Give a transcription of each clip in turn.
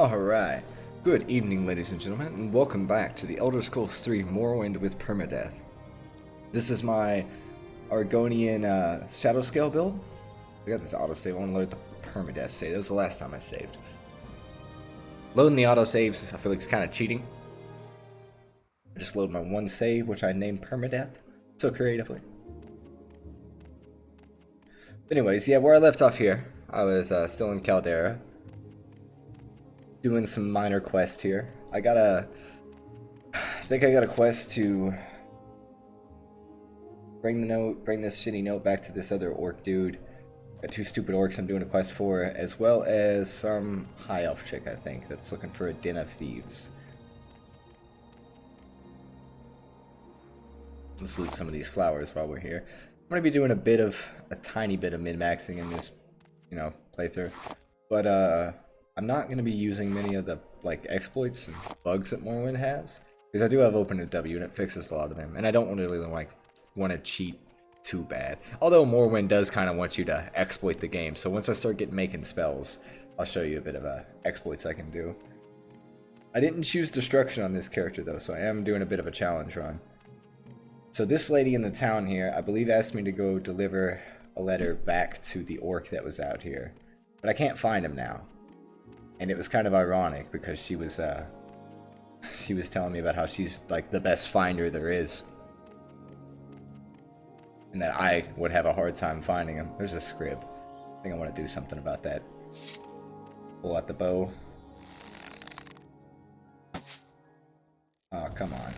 Alright, good evening ladies and gentlemen, and welcome back to the Elder Scrolls 3 Morrowind with Permadeath. This is my Argonian shadow scale build. I got this autosave. I want to load the Permadeath save. That was the last time I saved. Loading the autosaves, I feel like it's kind of cheating. I just load my one save, which I named Permadeath so creatively. Anyways, yeah, where I left off here, I was still in Caldera, doing some minor quests here. I think I got a quest to bring this shitty note back to this other orc dude. Got 2 stupid orcs I'm doing a quest for, as well as some high elf chick, I think, that's looking for a den of thieves. Let's loot some of these flowers while we're here. I'm gonna be doing a tiny bit of min-maxing in this, playthrough, but I'm not gonna be using many of the exploits and bugs that Morrowind has, because I do have OpenMW and it fixes a lot of them, and I don't really want to cheat too bad. Although Morrowind does kind of want you to exploit the game, so once I start making spells, I'll show you a bit of exploits I can do. I didn't choose destruction on this character though, so I am doing a bit of a challenge run. So this lady in the town here, I believe, asked me to go deliver a letter back to the orc that was out here, but I can't find him now. And it was kind of ironic because she was telling me about how she's the best finder there is, and that I would have a hard time finding him. There's a scrib. I think I want to do something about that. Pull out the bow. Oh, come on.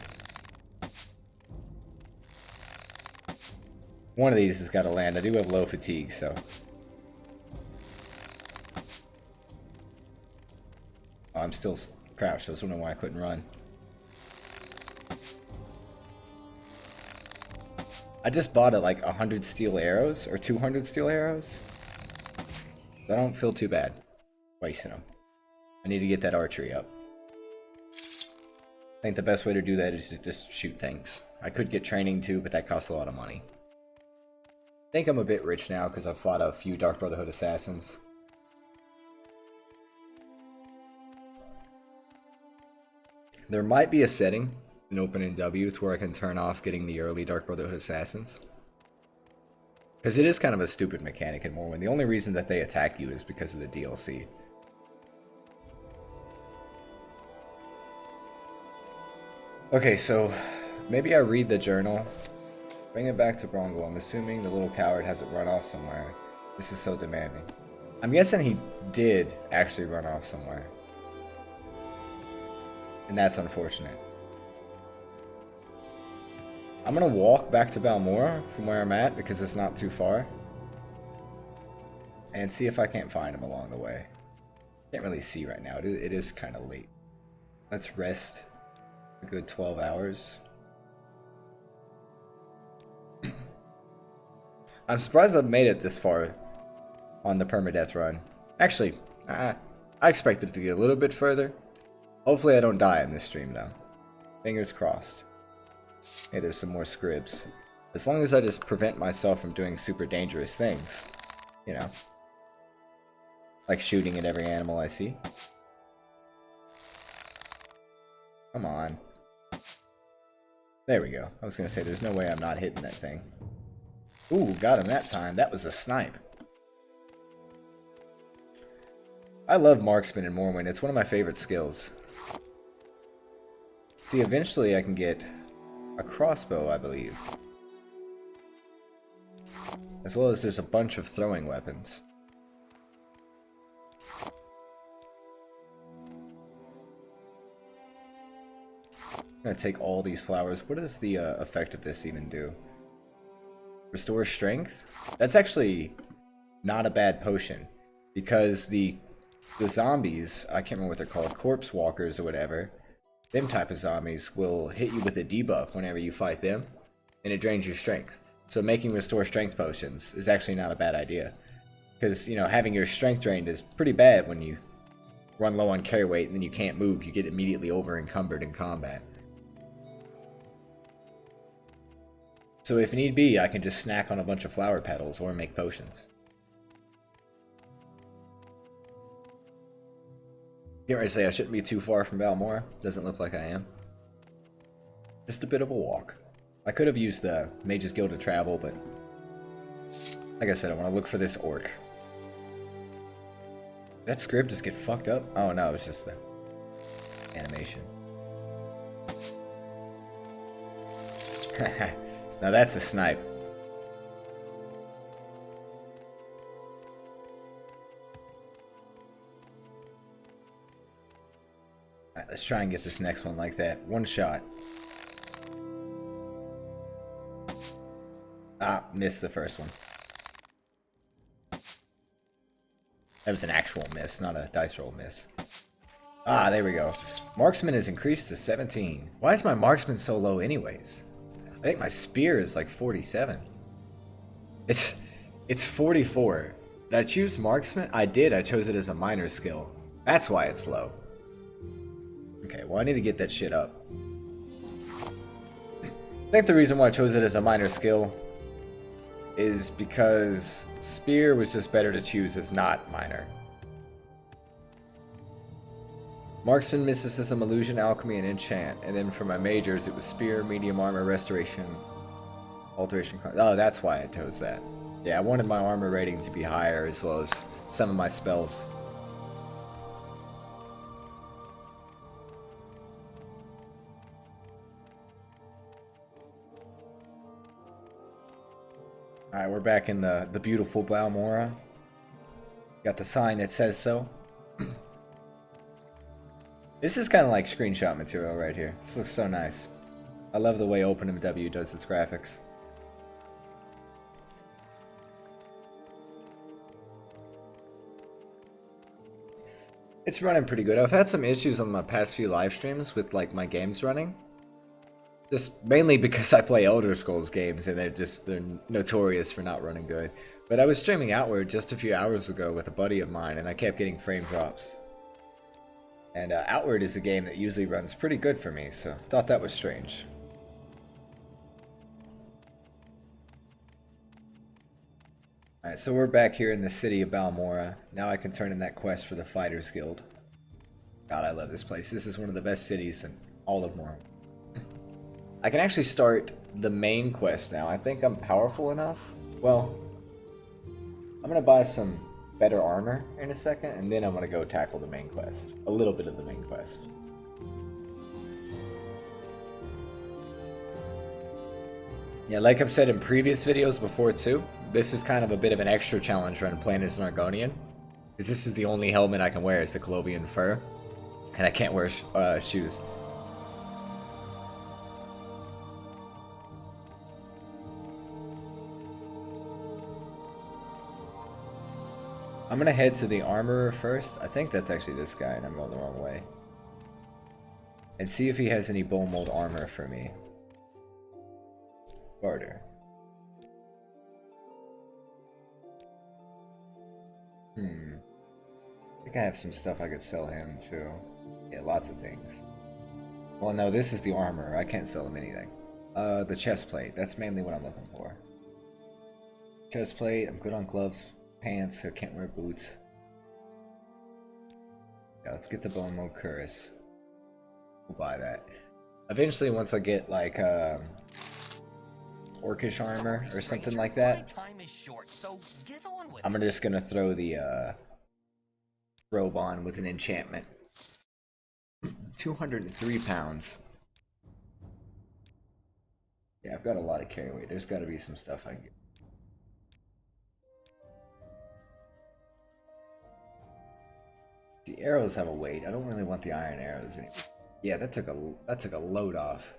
One of these has got to land. I do have low fatigue, so. Oh, I'm still crouched. I was wondering why I couldn't run. I just bought it 100 steel arrows, or 200 steel arrows. I don't feel too bad wasting them. I need to get that archery up. I think the best way to do that is to just shoot things. I could get training too, but that costs a lot of money. I think I'm a bit rich now because I've fought a few Dark Brotherhood assassins. There might be a setting in OpenMW to where I can turn off getting the early Dark Brotherhood assassins. Because it is kind of a stupid mechanic in Morrowind. The only reason that they attack you is because of the DLC. Okay, so maybe I read the journal. Bring it back to Brongo. I'm assuming the little coward has it run off somewhere. This is so demanding. I'm guessing he did actually run off somewhere. And that's unfortunate. I'm gonna walk back to Balmora from where I'm at because it's not too far. And see if I can't find him along the way. Can't really see right now. It is kind of late. Let's rest a good 12 hours. I'm surprised I've made it this far on the Permadeath run. Actually, I expected it to get a little bit further. Hopefully I don't die in this stream though. Fingers crossed. Hey, there's some more scribs. As long as I just prevent myself from doing super dangerous things. Like shooting at every animal I see. Come on. There we go. I was gonna say, there's no way I'm not hitting that thing. Ooh, got him that time. That was a snipe. I love marksman in Morrowind. It's one of my favorite skills. See, eventually I can get a crossbow, I believe. As well as there's a bunch of throwing weapons. I'm gonna take all these flowers. What does the effect of this even do? Restore strength? That's actually not a bad potion. Because the zombies, I can't remember what they're called, corpse walkers or whatever, them type of zombies will hit you with a debuff whenever you fight them, and it drains your strength. So making restore strength potions is actually not a bad idea. Because, having your strength drained is pretty bad when you run low on carry weight and then you can't move. You get immediately over encumbered in combat. So if need be, I can just snack on a bunch of flower petals or make potions. Get ready to say I shouldn't be too far from Balmora. Doesn't look like I am. Just a bit of a walk. I could have used the Mage's Guild to travel, but like I said, I want to look for this orc. Did that script just get fucked up? Oh no, it's just the animation. Now that's a snipe. Alright, let's try and get this next one like that. One shot. Ah, missed the first one. That was an actual miss, not a dice roll miss. Ah, there we go. Marksman is increased to 17. Why is my marksman so low anyways? I think my spear is like 47. It's 44. Did I choose marksman? I did. I chose it as a minor skill. That's why it's low. Okay, well I need to get that shit up. I think the reason why I chose it as a minor skill is because spear was just better to choose as not minor. Marksman, mysticism, illusion, alchemy, and enchant. And then for my majors, it was spear, medium armor, restoration, alteration. Oh, that's why I chose that. Yeah, I wanted my armor rating to be higher as well as some of my spells. Alright, we're back in the beautiful Balmora. Got the sign that says so. This is kind of like screenshot material right here. This looks so nice. I love the way OpenMW does its graphics. It's running pretty good. I've had some issues on my past few live streams with like my games running. Just mainly because I play Elder Scrolls games and they're notorious for not running good. But I was streaming Outward just a few hours ago with a buddy of mine and I kept getting frame drops. And Outward is a game that usually runs pretty good for me, so I thought that was strange. Alright, so we're back here in the city of Balmora. Now I can turn in that quest for the Fighters Guild. God, I love this place. This is one of the best cities in all of Morrowind. I can actually start the main quest now. I think I'm powerful enough. Well, I'm going to buy some better armor in a second, and then I'm going to go tackle the main quest. A little bit of the main quest. Yeah, like I've said in previous videos before too, this is kind of a bit of an extra challenge run playing as an Argonian. Because this is the only helmet I can wear, it's the Colovian fur. And I can't wear shoes. I'm gonna head to the armorer first. I think that's actually this guy and I'm going the wrong way. And see if he has any bone mold armor for me. Barter. I think I have some stuff I could sell him too. Yeah, lots of things. Well, no, this is the armor. I can't sell him anything. The chest plate. That's mainly what I'm looking for. Chest plate. I'm good on gloves, pants. I can't wear boots. Yeah, let's get the bone mold cuirass. We'll buy that. Eventually, once I get like orcish armor or something like that, I'm just gonna throw the robe on with an enchantment. 203 pounds. Yeah, I've got a lot of carry weight. There's got to be some stuff I can get. The arrows have a weight. I don't really want the iron arrows anymore. Yeah, that took a load off.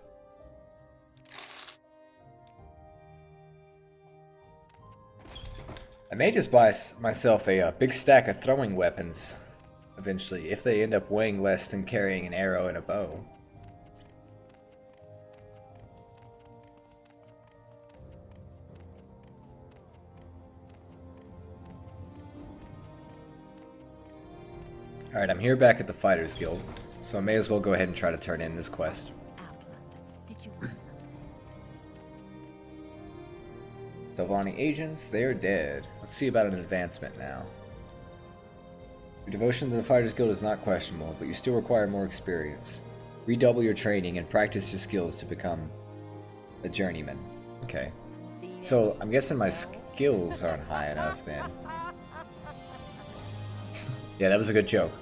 I may just buy myself a big stack of throwing weapons eventually, if they end up weighing less than carrying an arrow and a bow. Alright, I'm here back at the Fighters Guild, so I may as well go ahead and try to turn in this quest. Did you want something? Delvani agents, they are dead. Let's see about an advancement now. Your devotion to the Fighters Guild is not questionable, but you still require more experience. Redouble your training and practice your skills to become A journeyman. Okay. So I'm guessing my skills aren't high enough then. Yeah, that was a good joke.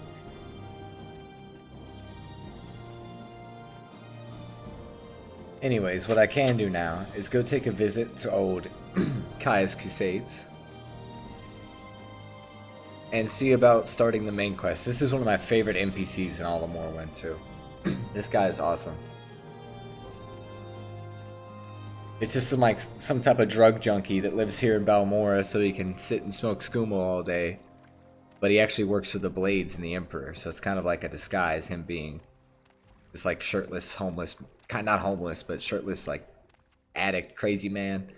Anyways, what I can do now is go take a visit to old Caius Crusades and see about starting the main quest. This is one of my favorite NPCs in all of Morrowind too. This guy is awesome. It's just some type of drug junkie that lives here in Balmora so he can sit and smoke skooma all day. But he actually works for the Blades and the Emperor, so it's kind of like a disguise, him being this like shirtless, homeless, not homeless, but shirtless like addict, crazy man.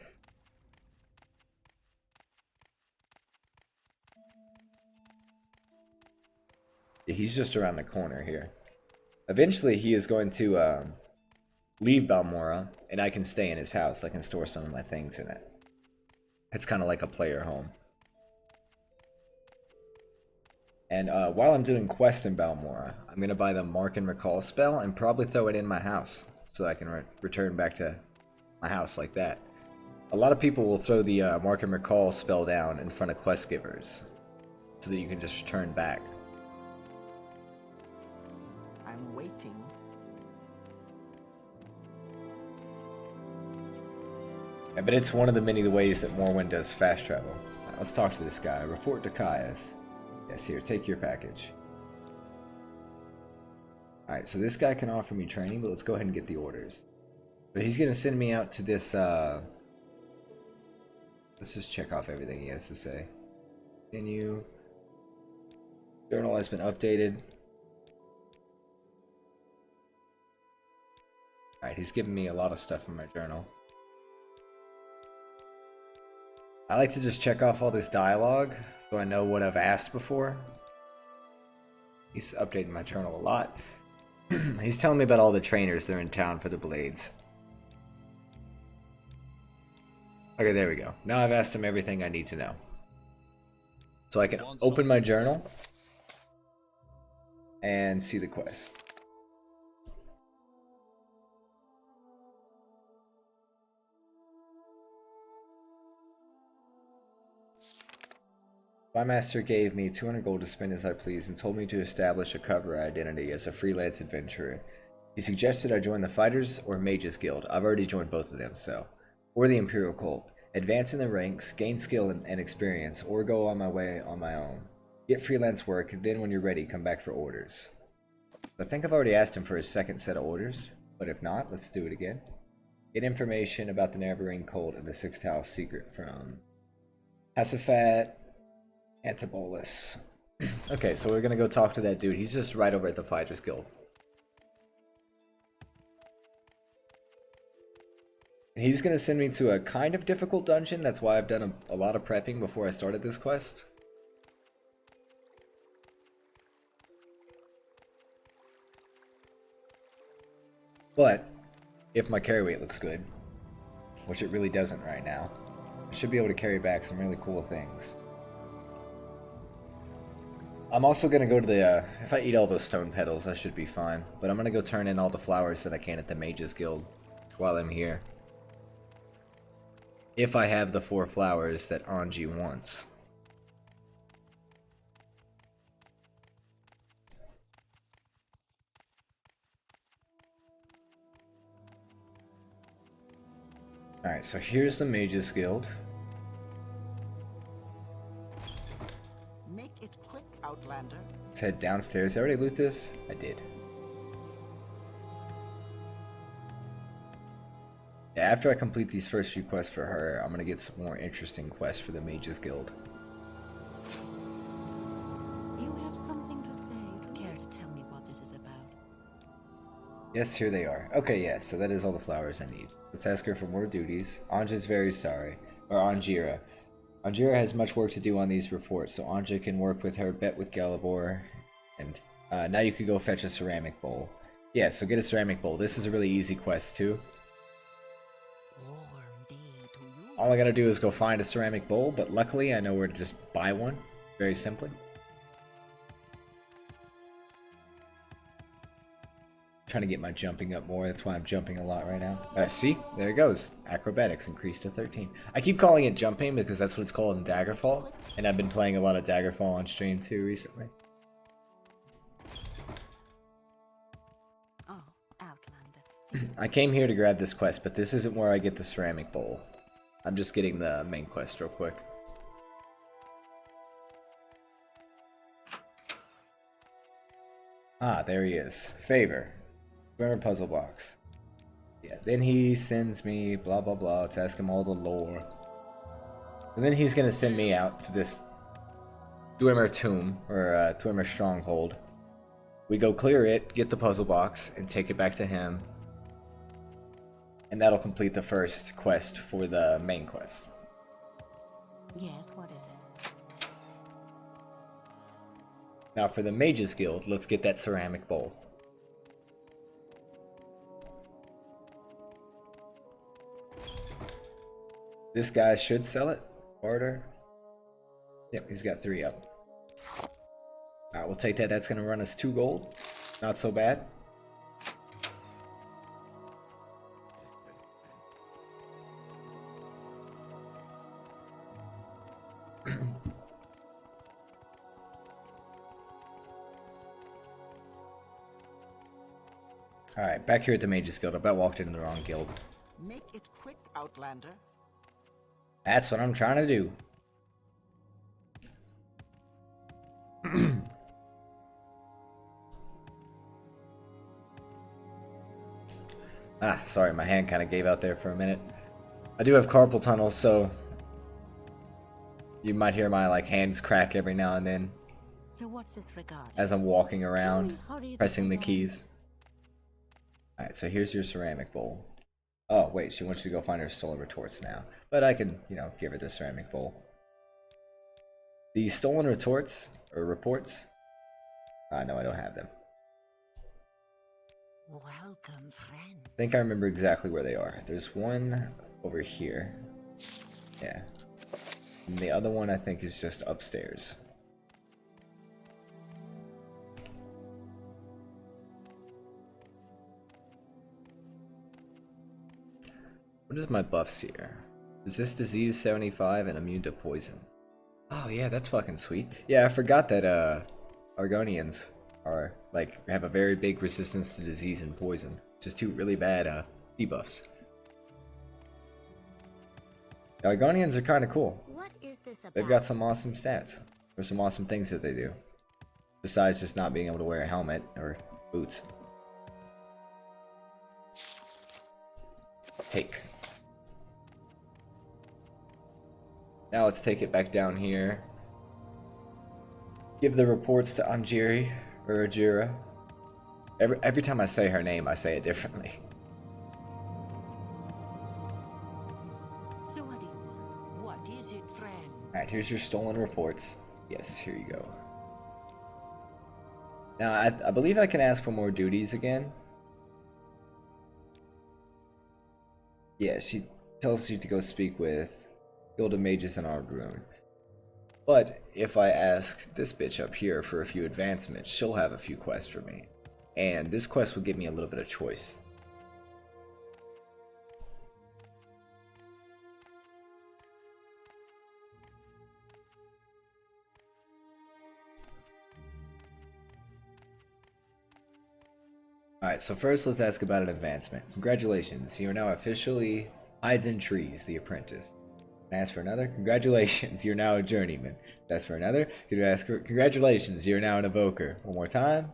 Yeah, he's just around the corner here. Eventually he is going to leave Balmora, and I can stay in his house. I can store some of my things in it. It's kind of like a player home. And while I'm doing quest in Balmora, I'm going to buy the Mark and Recall spell and probably throw it in my house so I can return back to my house like that. A lot of people will throw the Mark and Recall spell down in front of quest givers so that you can just return back. I'm waiting. Yeah, but it's one of the many ways that Morrowind does fast travel. Right, let's talk to this guy. Report to Caius. Yes, here, take your package. Alright, so this guy can offer me training, but let's go ahead and get the orders. But he's going to send me out to this, let's just check off everything he has to say. Continue. Journal has been updated. Alright, he's giving me a lot of stuff in my journal. I like to just check off all this dialogue so I know what I've asked before. He's updating my journal a lot. He's telling me about all the trainers that are in town for the Blades. Okay, there we go. Now I've asked him everything I need to know. So I can open my journal and see the quest. My master gave me 200 gold to spend as I please and told me to establish a cover identity as a freelance adventurer. He suggested I join the Fighters or Mages Guild. I've already joined both of them, so. Or the Imperial Cult. Advance in the ranks, gain skill and experience, or go on my way on my own. Get freelance work, then when you're ready, come back for orders. I think I've already asked him for his second set of orders, but if not, let's do it again. Get information about the Neverring Cult and the Sixth House secret from Hasaphat Antibolus. Okay, so we're gonna go talk to that dude. He's just right over at the Fighters Guild. He's gonna send me to a kind of difficult dungeon. That's why I've done a lot of prepping before I started this quest. But if my carry weight looks good, which it really doesn't right now, I should be able to carry back some really cool things. I'm also going to go to the, if I eat all those stone petals, I should be fine. But I'm going to go turn in all the flowers that I can at the Mages Guild while I'm here. If I have the 4 flowers that Anji wants. Alright, so here's the Mages Guild. Make it quick, Outlander. Let's head downstairs. Did I already loot this? I did. Yeah, after I complete these first few quests for her, I'm gonna get some more interesting quests for the Mages Guild. You have something to say. Would you care to tell me what this is about? Yes, here they are. Okay, yeah, so that is all the flowers I need. Let's ask her for more duties. Anja's very sorry. Or Anjira. Anjira has much work to do on these reports, so Anja can work with her, bet with Galibor, and now you could go fetch a ceramic bowl. Yeah, so get a ceramic bowl. This is a really easy quest, too. All I gotta do is go find a ceramic bowl, but luckily I know where to just buy one, very simply. trying to get my jumping up more. That's why I'm jumping a lot right now. See? There it goes. Acrobatics increased to 13. I keep calling it jumping because that's what it's called in Daggerfall. And I've been playing a lot of Daggerfall on stream too recently. Oh, Outlander. I came here to grab this quest, but this isn't where I get the ceramic bowl. I'm just getting the main quest real quick. Ah, there he is. Favor. Remember puzzle box. Yeah, then he sends me blah blah blah. Let's ask him all the lore. And then he's gonna send me out to this Dwemer tomb, or Dwemer stronghold. We go clear it, get the puzzle box, and take it back to him. And that'll complete the first quest for the main quest. Yes, what is it? Now for the Mages Guild, let's get that ceramic bowl. This guy should sell it. Barter. Yep, he's got 3 up. Alright, we'll take that. That's going to run us 2 gold. Not so bad. Alright, back here at the Mages Guild. I bet I walked in the wrong guild. Make it quick, Outlander. That's what I'm trying to do. Sorry, my hand kind of gave out there for a minute. I do have carpal tunnel, so you might hear my hands crack every now and then So what's this regarding? as I'm walking around, How do you pressing the think I- keys. Alright, so here's your ceramic bowl. Oh, wait, she wants you to go find her stolen retorts now. But I can, give her the ceramic bowl. The stolen retorts, or reports? No, I don't have them. Welcome, friend. I think I remember exactly where they are. There's one over here. Yeah. And the other one I think is just upstairs. What is my buffs here? Resist disease 75 and immune to poison. Oh yeah, that's fucking sweet. Yeah, I forgot that Argonians are have a very big resistance to disease and poison. Just 2 really bad debuffs. The Argonians are kind of cool. What is this about? They've got some awesome stats. Or some awesome things that they do. Besides just not being able to wear a helmet or boots. Take. Now let's take it back down here. Give the reports to Anjiri, or Ajira. Every time I say her name, I say it differently. So what do you want? What is it, friend? Alright, here's your stolen reports. Yes, here you go. Now, I believe I can ask for more duties again. Yeah, she tells you to go speak with Guild of Mages in Argonian. But if I ask this bitch up here for a few advancements, she'll have a few quests for me. And this quest will give me a little bit of choice. Alright, so first let's ask about an advancement. Congratulations, you are now officially Hides in Trees, the apprentice. Ask for another. Congratulations, you're now a journeyman. Ask for another. Congratulations, you're now an evoker. One more time.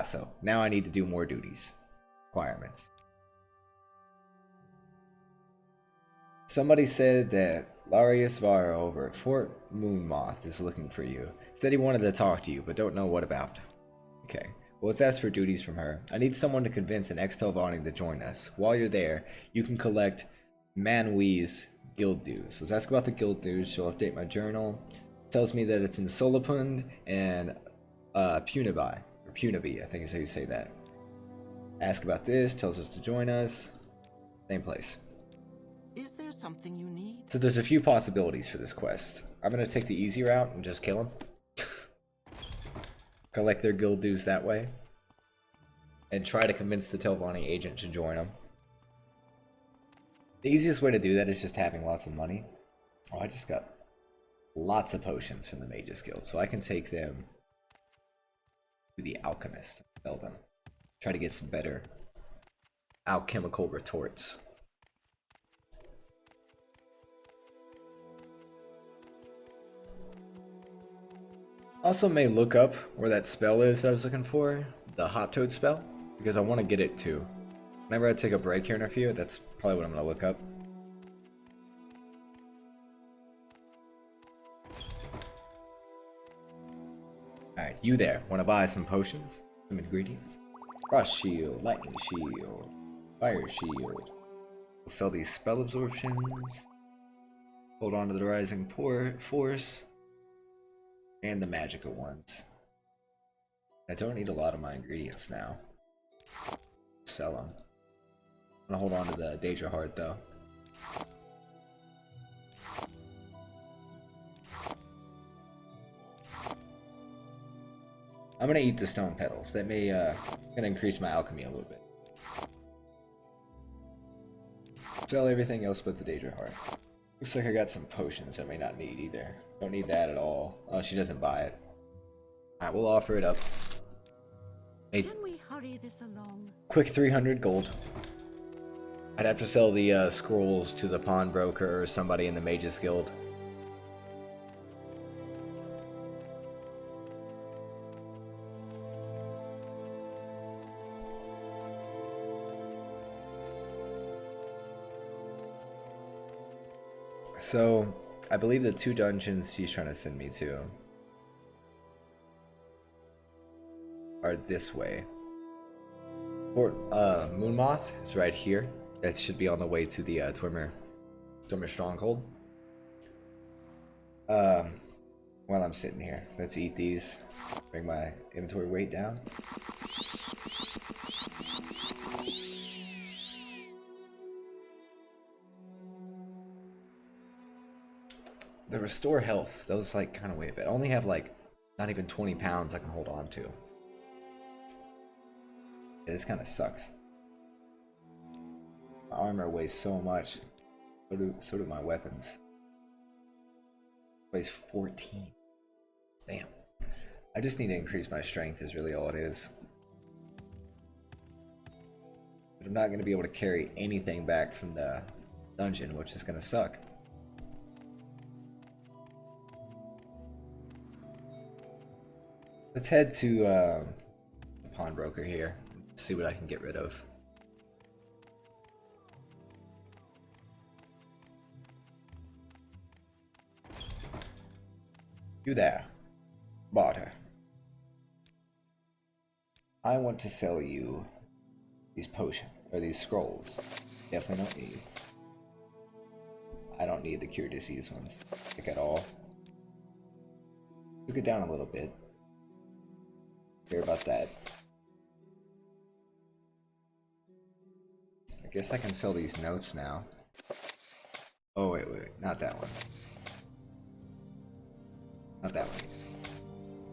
So now I need to do more duties. Requirements. Somebody said that Larius Vara over at Fort Moonmoth is looking for you. Said he wanted to talk to you, but don't know what about. Okay. Well, let's ask for duties from her. I need someone to convince an ex-Telvanni to join us. While you're there, you can collect Manwee's guild dues. Let's ask about the guild dues. She'll update my journal. Tells me that it's in Solapund and Punabi. Or Punabi, I think is how you say that. Ask about this. Tells us to join us. Same place. Is there something you need? So there's a few possibilities for this quest. I'm going to take the easy route and just kill them. Collect their guild dues that way. and try to convince the Telvanni agent to join them. The easiest way to do that is just having lots of money. Oh, I just got lots of potions from the Mages Guild, so I can take them to the Alchemist and sell them. Try to get some better alchemical retorts. Also may look up where that spell is that I was looking for, the Hot Toad spell, because I want to get it too. Whenever I take a break here in a few, that's probably what I'm going to look up. Alright, you there. Want to buy some potions? Some ingredients? Frost shield, lightning shield, fire shield. We'll sell these spell absorptions. Hold on to the rising force. And the magical ones. I don't need a lot of my ingredients now. Sell them. I'm gonna hold on to the Daedra Heart though. I'm gonna eat the stone petals. That may gonna increase my alchemy a little bit. Sell everything else but the Daedra Heart. Looks like I got some potions I may not need either. Don't need that at all. Oh, she doesn't buy it. Alright, we'll offer it up. Hey, Can we hurry this along? quick 300 gold. I'd have to sell the scrolls to the pawnbroker or somebody in the Mages Guild. So, I believe the 2 dungeons she's trying to send me to are this way. Fort Moonmoth is right here. It should be on the way to the Twimmer Stronghold. While I'm sitting here, let's eat these. Bring my inventory weight down. The restore health, those like kind of weigh a bit. I only have like not even 20 pounds I can hold on to. Yeah, this kind of sucks. My armor weighs so much. So do my weapons. It weighs 14. Damn. I just need to increase my strength is really all it is. But I'm not going to be able to carry anything back from the dungeon, which is going to suck. Let's head to the pawnbroker here. See what I can get rid of. You there, barter. I want to sell you these potions, or these scrolls. Definitely don't need. I don't need the cure disease ones, like at all. Took it down a little bit. Care about that. I guess I can sell these notes now. Oh wait, not that one. Not that one.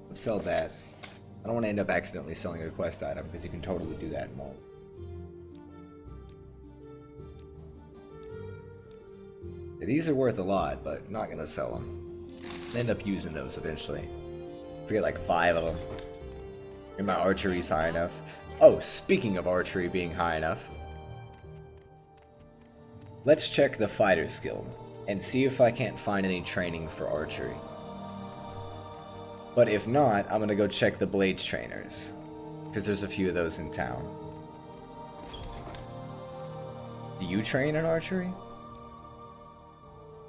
Let's sell that. I don't want to end up accidentally selling a quest item because you can totally do that in Morrowind. Yeah, these are worth a lot, but not gonna sell them. End up using those eventually. To get like 5 of them. And my archery's high enough. Oh, speaking of archery being high enough, let's check the Fighter's Guild and see if I can't find any training for archery. But if not, I'm gonna go check the Blades trainers, because there's a few of those in town. Do you train in archery?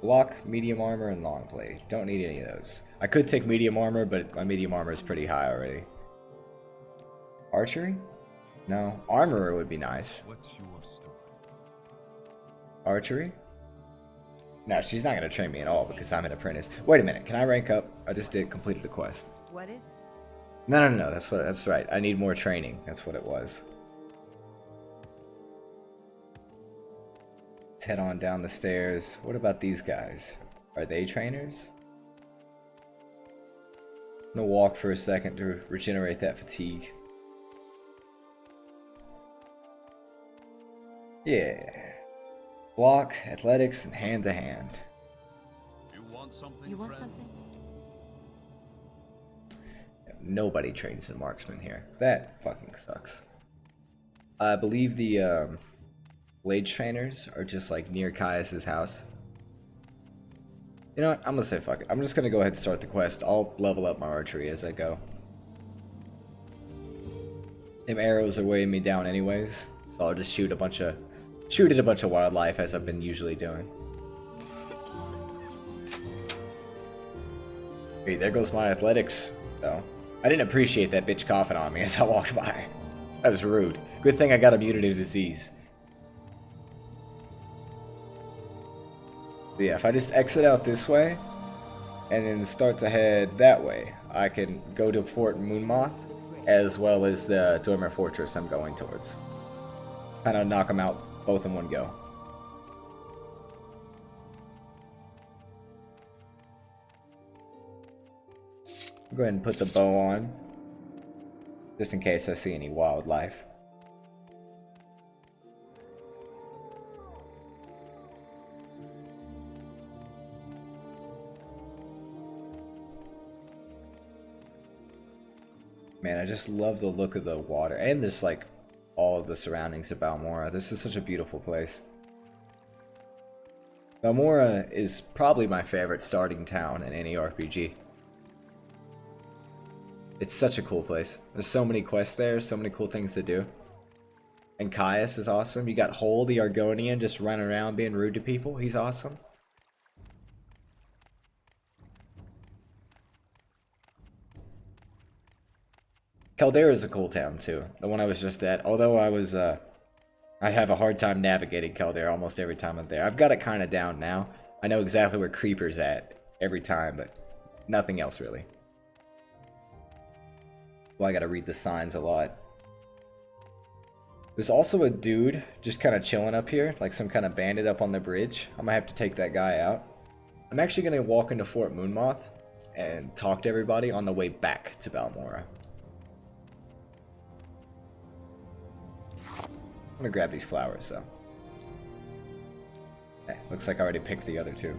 Block, medium armor, and long play. Don't need any of those. I could take medium armor, but my medium armor is pretty high already. Archery? No. Armorer would be nice. What's your story? Archery? No, she's not going to train me at all because I'm an apprentice. Wait a minute, can I rank up? I just completed a quest. What is it? No, that's right. I need more training. That's what it was. Let's head on down the stairs. What about these guys? Are they trainers? I'm gonna walk for a second to regenerate that fatigue. Yeah. Block, athletics, and hand to hand. You want something, You want friend? something? Nobody trains in marksman here. That fucking sucks. I believe the blade trainers are just like near Caius's house. You know what? I'm gonna say fuck it. I'm just gonna go ahead and start the quest. I'll level up my archery as I go. Them arrows are weighing me down anyways, so I'll just shoot at a bunch of wildlife as I've been usually doing. Hey, there goes my athletics, though. I didn't appreciate that bitch coughing on me as I walked by. That was rude. Good thing I got immunity to disease. So yeah, if I just exit out this way, and then start to head that way, I can go to Fort Moonmoth, as well as the Dormer Fortress I'm going towards. Kind of knock them out both in one go. Go ahead and put the bow on, just in case I see any wildlife. Man, I just love the look of the water and this, like, all of the surroundings of Balmora. This is such a beautiful place. Balmora is probably my favorite starting town in any RPG. It's such a cool place. There's so many quests there, so many cool things to do. And Caius is awesome. You got Hole, the Argonian, just running around being rude to people. He's awesome. Caldera is a cool town too. The one I was just at. Although I have a hard time navigating Caldera almost every time I'm there. I've got it kind of down now. I know exactly where Creeper's at every time, but nothing else really. Well, I gotta read the signs a lot. There's also a dude just kind of chilling up here, like some kind of bandit up on the bridge. I'm gonna have to take that guy out. I'm actually gonna walk into Fort Moonmoth and talk to everybody on the way back to Balmora. I'm gonna grab these flowers though. Hey, looks like I already picked the other two.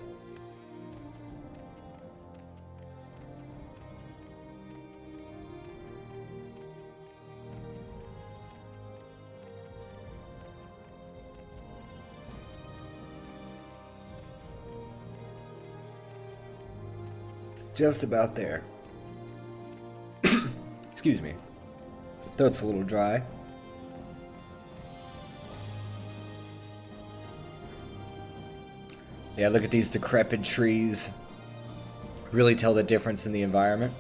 Just about there. Excuse me. Throat's a little dry. Yeah, look at these decrepit trees. Really tell the difference in the environment.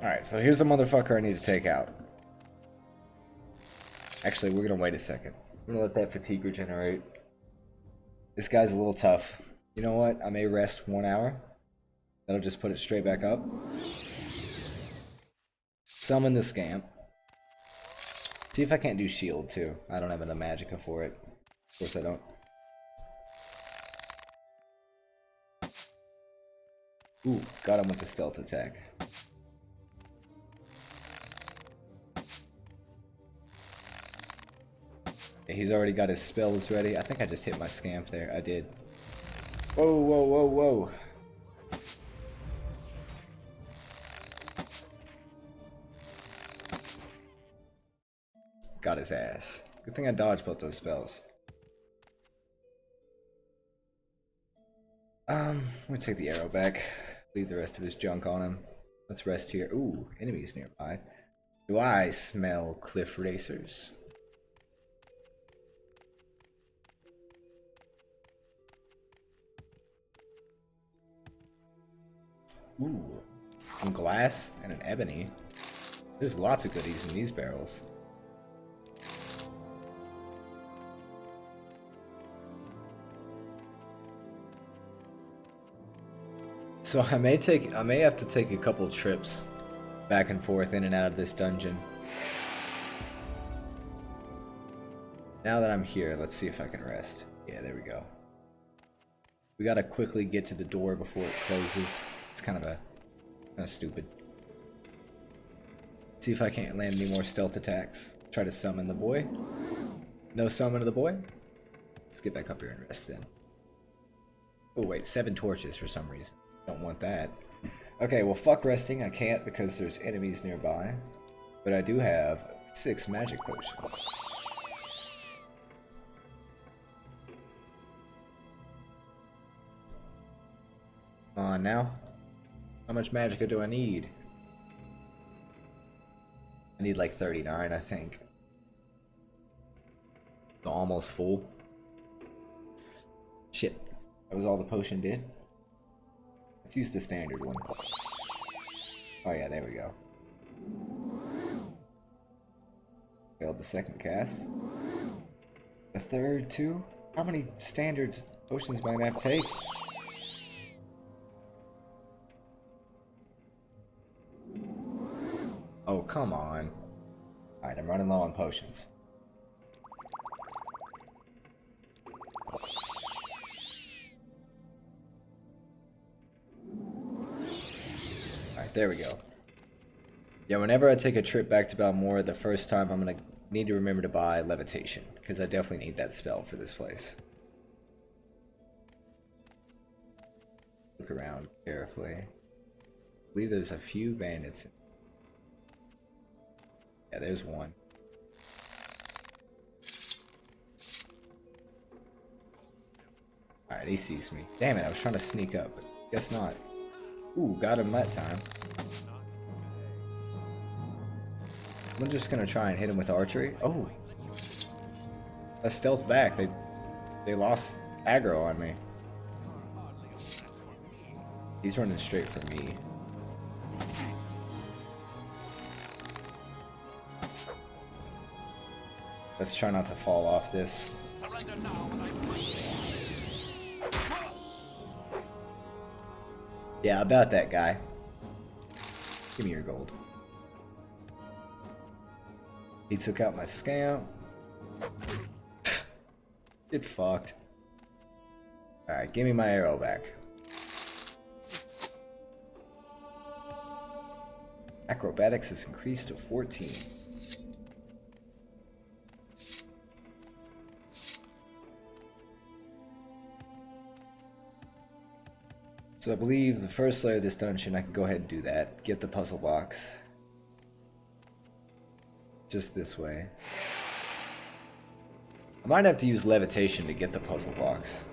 Alright, so here's the motherfucker I need to take out. Actually, we're gonna wait a second. I'm gonna let that fatigue regenerate. This guy's a little tough. You know what? I may rest 1 hour. That'll just put it straight back up. Summon the scamp. See if I can't do shield too. I don't have enough magicka for it. Of course I don't. Ooh, got him with the stealth attack. He's already got his spells ready. I think I just hit my scamp there. I did. Whoa, whoa, whoa, whoa. Got his ass. Good thing I dodged both those spells. I'm gonna take the arrow back. Leave the rest of his junk on him. Let's rest here. Ooh, enemies nearby. Do I smell cliff racers? Ooh, some glass and an ebony. There's lots of goodies in these barrels. So I may have to take a couple trips back and forth in and out of this dungeon. Now that I'm here, let's see if I can rest. Yeah, there we go. We gotta quickly get to the door before it closes. It's kind of stupid. See if I can't land any more stealth attacks. Try to summon the boy. No summon of the boy. Let's get back up here and rest then. Oh wait, 7 torches for some reason. Don't want that. Okay, well fuck resting. I can't because there's enemies nearby. But I do have 6 magic potions. Come on now. How much magicka do I need? I need like 39, I think. So almost full. Shit. That was all the potion did. Let's use the standard one. Oh yeah, there we go. Failed the second cast. The third too? How many standards potions am I gonna have to take? Oh, come on. Alright, I'm running low on potions. Alright, there we go. Yeah, whenever I take a trip back to Balmora the first time, I'm gonna need to remember to buy levitation, because I definitely need that spell for this place. Look around carefully. I believe there's a few bandits. Yeah, there's one. Alright, he sees me. Damn it, I was trying to sneak up, but guess not. Ooh, got him that time. I'm just gonna try and hit him with archery. Oh! A stealth back. They lost aggro on me. He's running straight for me. Let's try not to fall off this. Yeah, about that guy. Give me your gold. He took out my scamp. Get fucked. Alright, give me my arrow back. Acrobatics is increased to 14. So I believe the first layer of this dungeon, I can go ahead and do that. Get the puzzle box. Just this way. I might have to use levitation to get the puzzle box.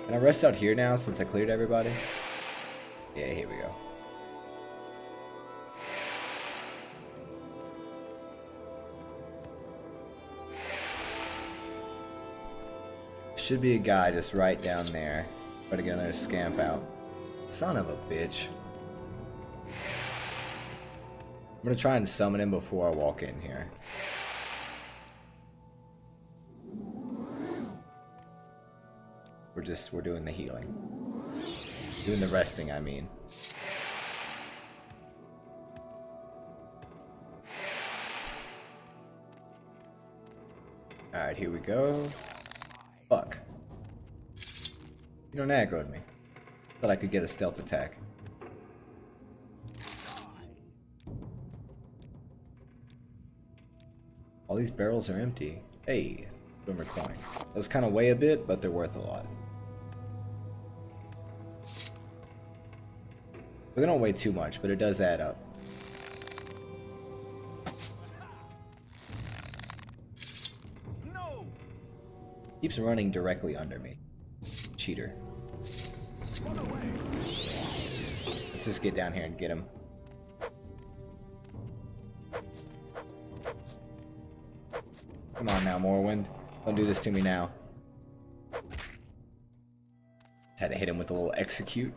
Can I rest out here now since I cleared everybody? Yeah, here we go. Should be a guy just right down there. Better get another scamp out. Son of a bitch. I'm gonna try and summon him before I walk in here. We're doing the healing. Doing the resting, I mean. Alright, here we go. Fuck. You don't aggro me. Thought I could get a stealth attack. All these barrels are empty. Hey, boomer coin. Those kind of weigh a bit, but they're worth a lot. They don't weigh too much, but it does add up. No! Keeps running directly under me. Cheater. Run away! Let's just get down here and get him. Come on now, Morrowind. Don't do this to me now. Just had to hit him with a little execute.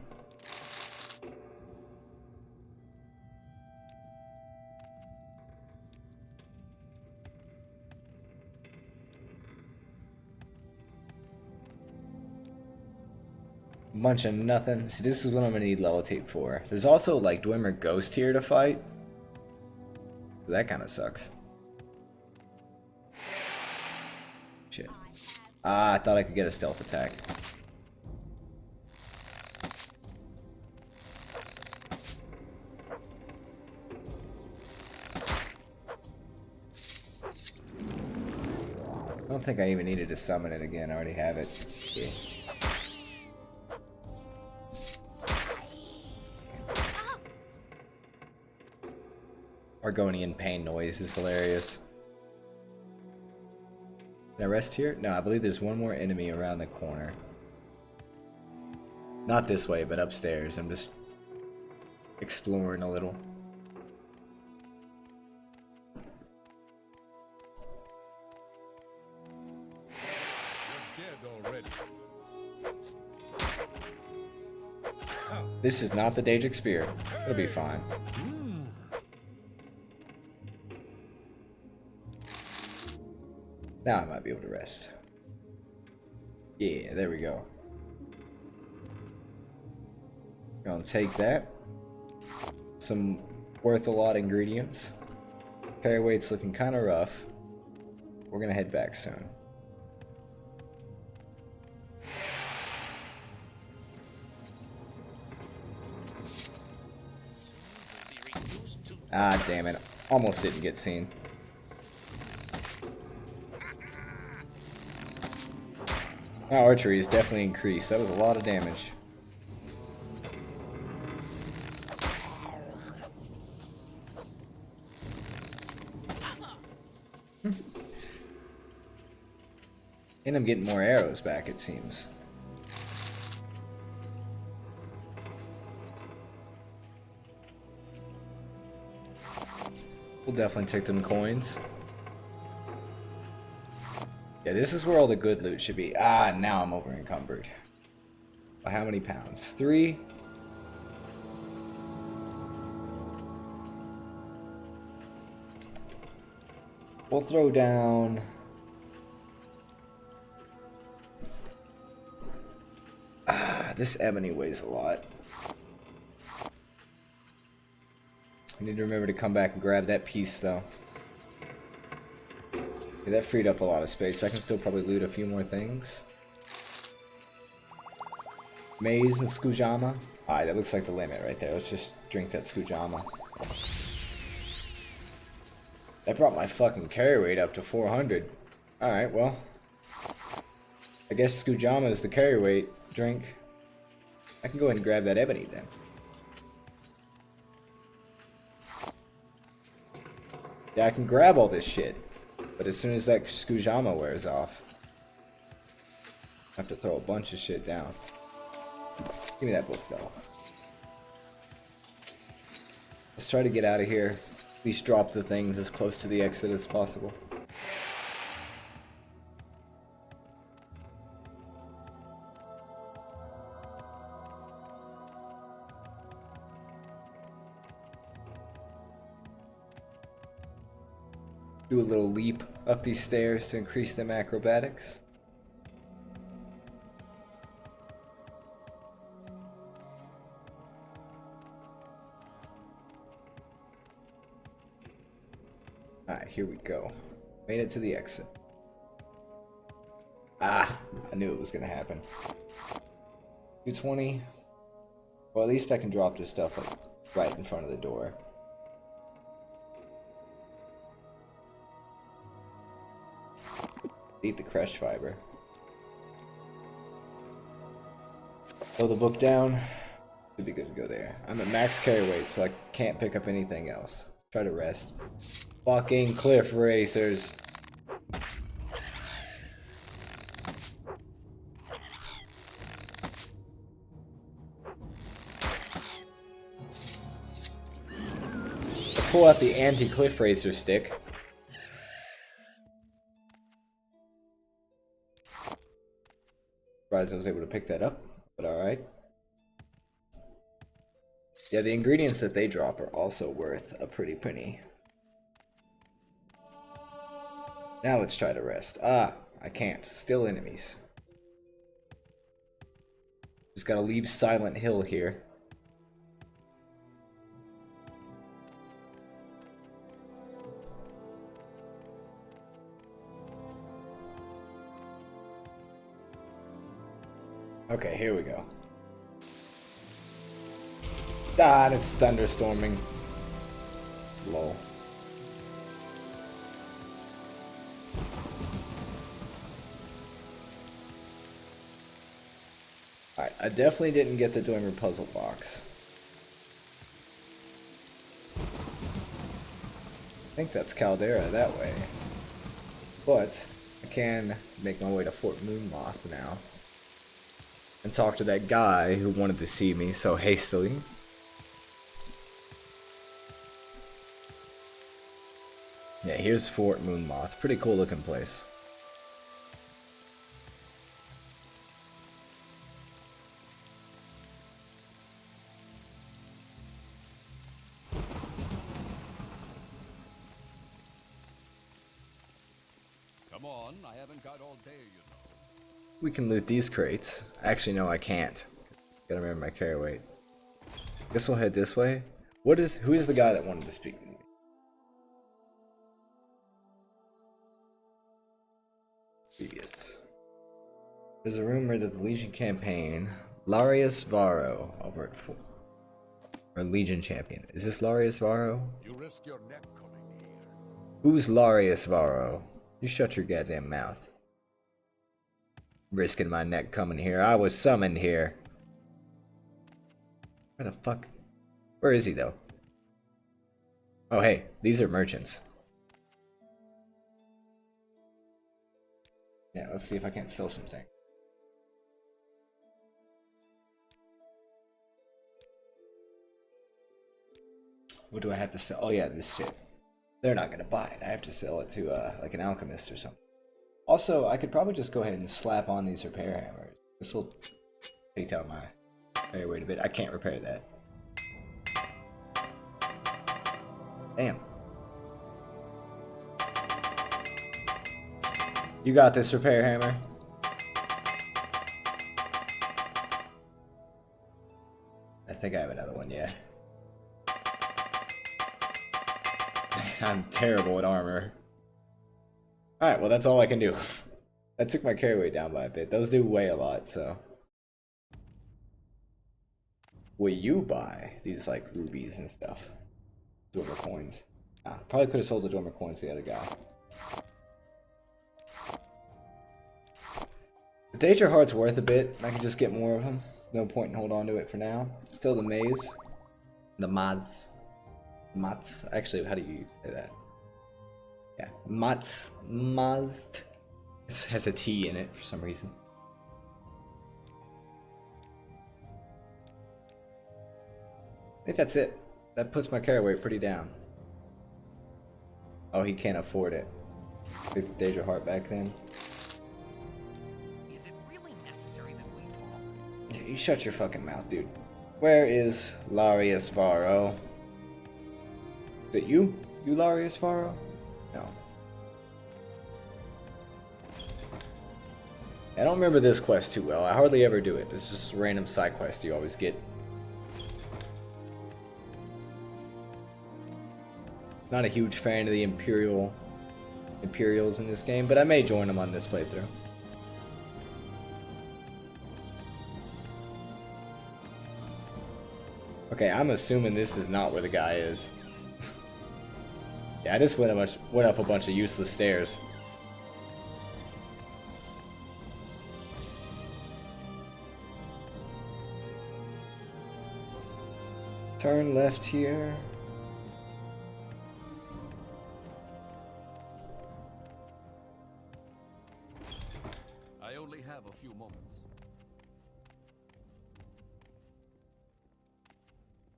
Bunch of nothing. See, this is what I'm gonna need levitate for. There's also like Dwemer Ghost here to fight. That kind of sucks. Shit. Ah, I thought I could get a stealth attack. I don't think I even needed to summon it again. I already have it. Yeah. Argonian pain noise is hilarious. Can I rest here? No, I believe there's one more enemy around the corner. Not this way, but upstairs. I'm just exploring a little. You're dead already. This is not the Daedric Spear. It'll be fine. Now I might be able to rest. Yeah, there we go. Gonna take that. Some worth a lot ingredients. Paraweight's looking kind of rough. We're gonna head back soon. Ah, damn it. Almost didn't get seen. Our archery is definitely increased. That was a lot of damage. And I'm getting more arrows back, it seems. We'll definitely take them coins. Yeah, this is where all the good loot should be. Ah, now I'm over encumbered. By how many pounds? 3? We'll throw down... this ebony weighs a lot. I need to remember to come back and grab that piece, though. Yeah, that freed up a lot of space. I can still probably loot a few more things. Maize and Skujama. Alright, that looks like the limit right there. Let's just drink that Skujama. That brought my fucking carry weight up to 400. Alright, well. I guess Skujama is the carry weight drink. I can go ahead and grab that ebony then. Yeah, I can grab all this shit. But as soon as that Skujama wears off, I have to throw a bunch of shit down. Give me that book though. Let's try to get out of here. At least drop the things as close to the exit as possible. Do a little leap up these stairs to increase them acrobatics. Alright, here we go. Made it to the exit. Ah, I knew it was gonna happen. 220. Well, at least I can drop this stuff like right in front of the door. Eat the crushed fiber. Throw the book down. Should be good to go there. I'm at max carry weight, so I can't pick up anything else. Try to rest. Fucking cliff racers. Let's pull out the anti-cliff racer stick. Surprised I was able to pick that up, but alright. Yeah, the ingredients that they drop are also worth a pretty penny. Now let's try to rest. Ah, I can't. Still enemies. Just gotta leave Silent Hill here. Okay, here we go. Ah, and it's thunderstorming. Lol. Alright, I definitely didn't get the Dwemer puzzle box. I think that's Caldera that way. But I can make my way to Fort Moonmoth now. And talk to that guy who wanted to see me so hastily. Yeah, here's Fort Moonmoth. Pretty cool looking place. Come on, I haven't got all day, you know. We can loot these crates. Actually, no, I can't. Gotta remember my carry weight. Guess we'll head this way. Who is the guy that wanted to speak to me? Previous. There's a rumor that the Legion campaign, Larius Varro, over at Fort. Or Legion champion. Is this Larius Varro? You risk your neck coming here. Who's Larius Varro? You shut your goddamn mouth. Risking my neck coming here. I was summoned here. Where the fuck? Where is he though? Oh hey, these are merchants. Yeah, let's see if I can't sell something. What do I have to sell? Oh yeah, this shit. They're not gonna buy it. I have to sell it to like an alchemist or something. Also, I could probably just go ahead and slap on these repair hammers. This will take down my repair weight a bit. I can't repair that. Damn. You got this repair hammer. I think I have another one, yeah. I'm terrible at armor. Alright, well that's all I can do. That took my carry weight down by a bit. Those do weigh a lot, so. Will you buy these like rubies and stuff? Dormer coins. Probably could have sold the Dormer coins to the other guy. The Daedra Heart's worth a bit. I can just get more of them. No point in hold on to it for now. Still the maze. The Maz. Mats. Actually, how do you say that? Yeah. Mats. Mazd. It has a T in it for some reason. I think that's it. That puts my carry weight pretty down. Oh, he can't afford it. Pick the Daedra Heart back then. Is it really necessary that we talk? Yeah, you shut your fucking mouth, dude. Where is Larius Varro? Is it you? You Larius Varro? No. I don't remember this quest too well. I hardly ever do it. It's just a random side quest you always get. Not a huge fan of the Imperials in this game, but I may join them on this playthrough. Okay, I'm assuming this is not where the guy is. Yeah, I just went up a bunch of useless stairs. Turn left here. I only have a few moments.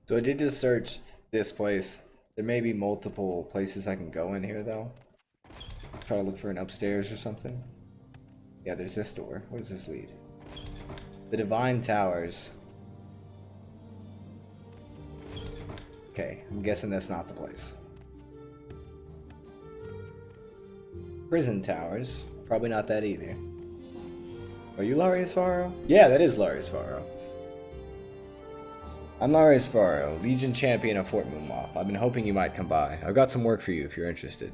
So I did just search this place. There may be multiple places I can go in here though. Try to look for an upstairs or something. Yeah, there's this door. Where does this lead? The Divine Towers. Okay, I'm guessing that's not the place. Prison Towers. Probably not that either. Are you Larius Varro? Yeah, that is Larius Varro. I'm Larius Varro, Legion Champion of Fort Moonmoth. I've been hoping you might come by. I've got some work for you if you're interested.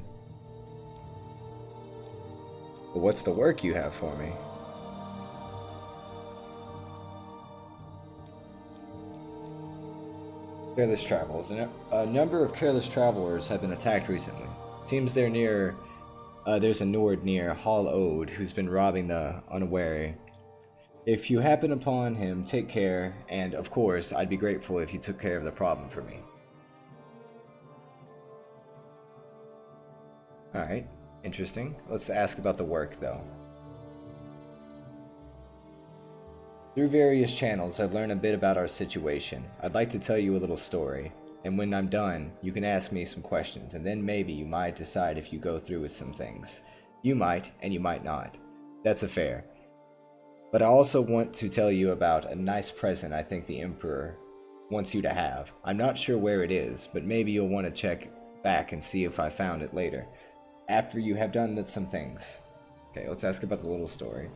But what's the work you have for me? Careless travelers. A number of careless travelers have been attacked recently. Seems they're near. There's a Nord near Hall Ode who's been robbing the unwary. If you happen upon him, take care, and of course, I'd be grateful if you took care of the problem for me. Alright, interesting. Let's ask about the work, though. Through various channels, I've learned a bit about our situation. I'd like to tell you a little story, and when I'm done, you can ask me some questions, and then maybe you might decide if you go through with some things. You might, and you might not. That's a fair. But I also want to tell you about a nice present I think the Emperor wants you to have. I'm not sure where it is, but maybe you'll want to check back and see if I found it later, after you have done some things. Okay, let's ask about the little story.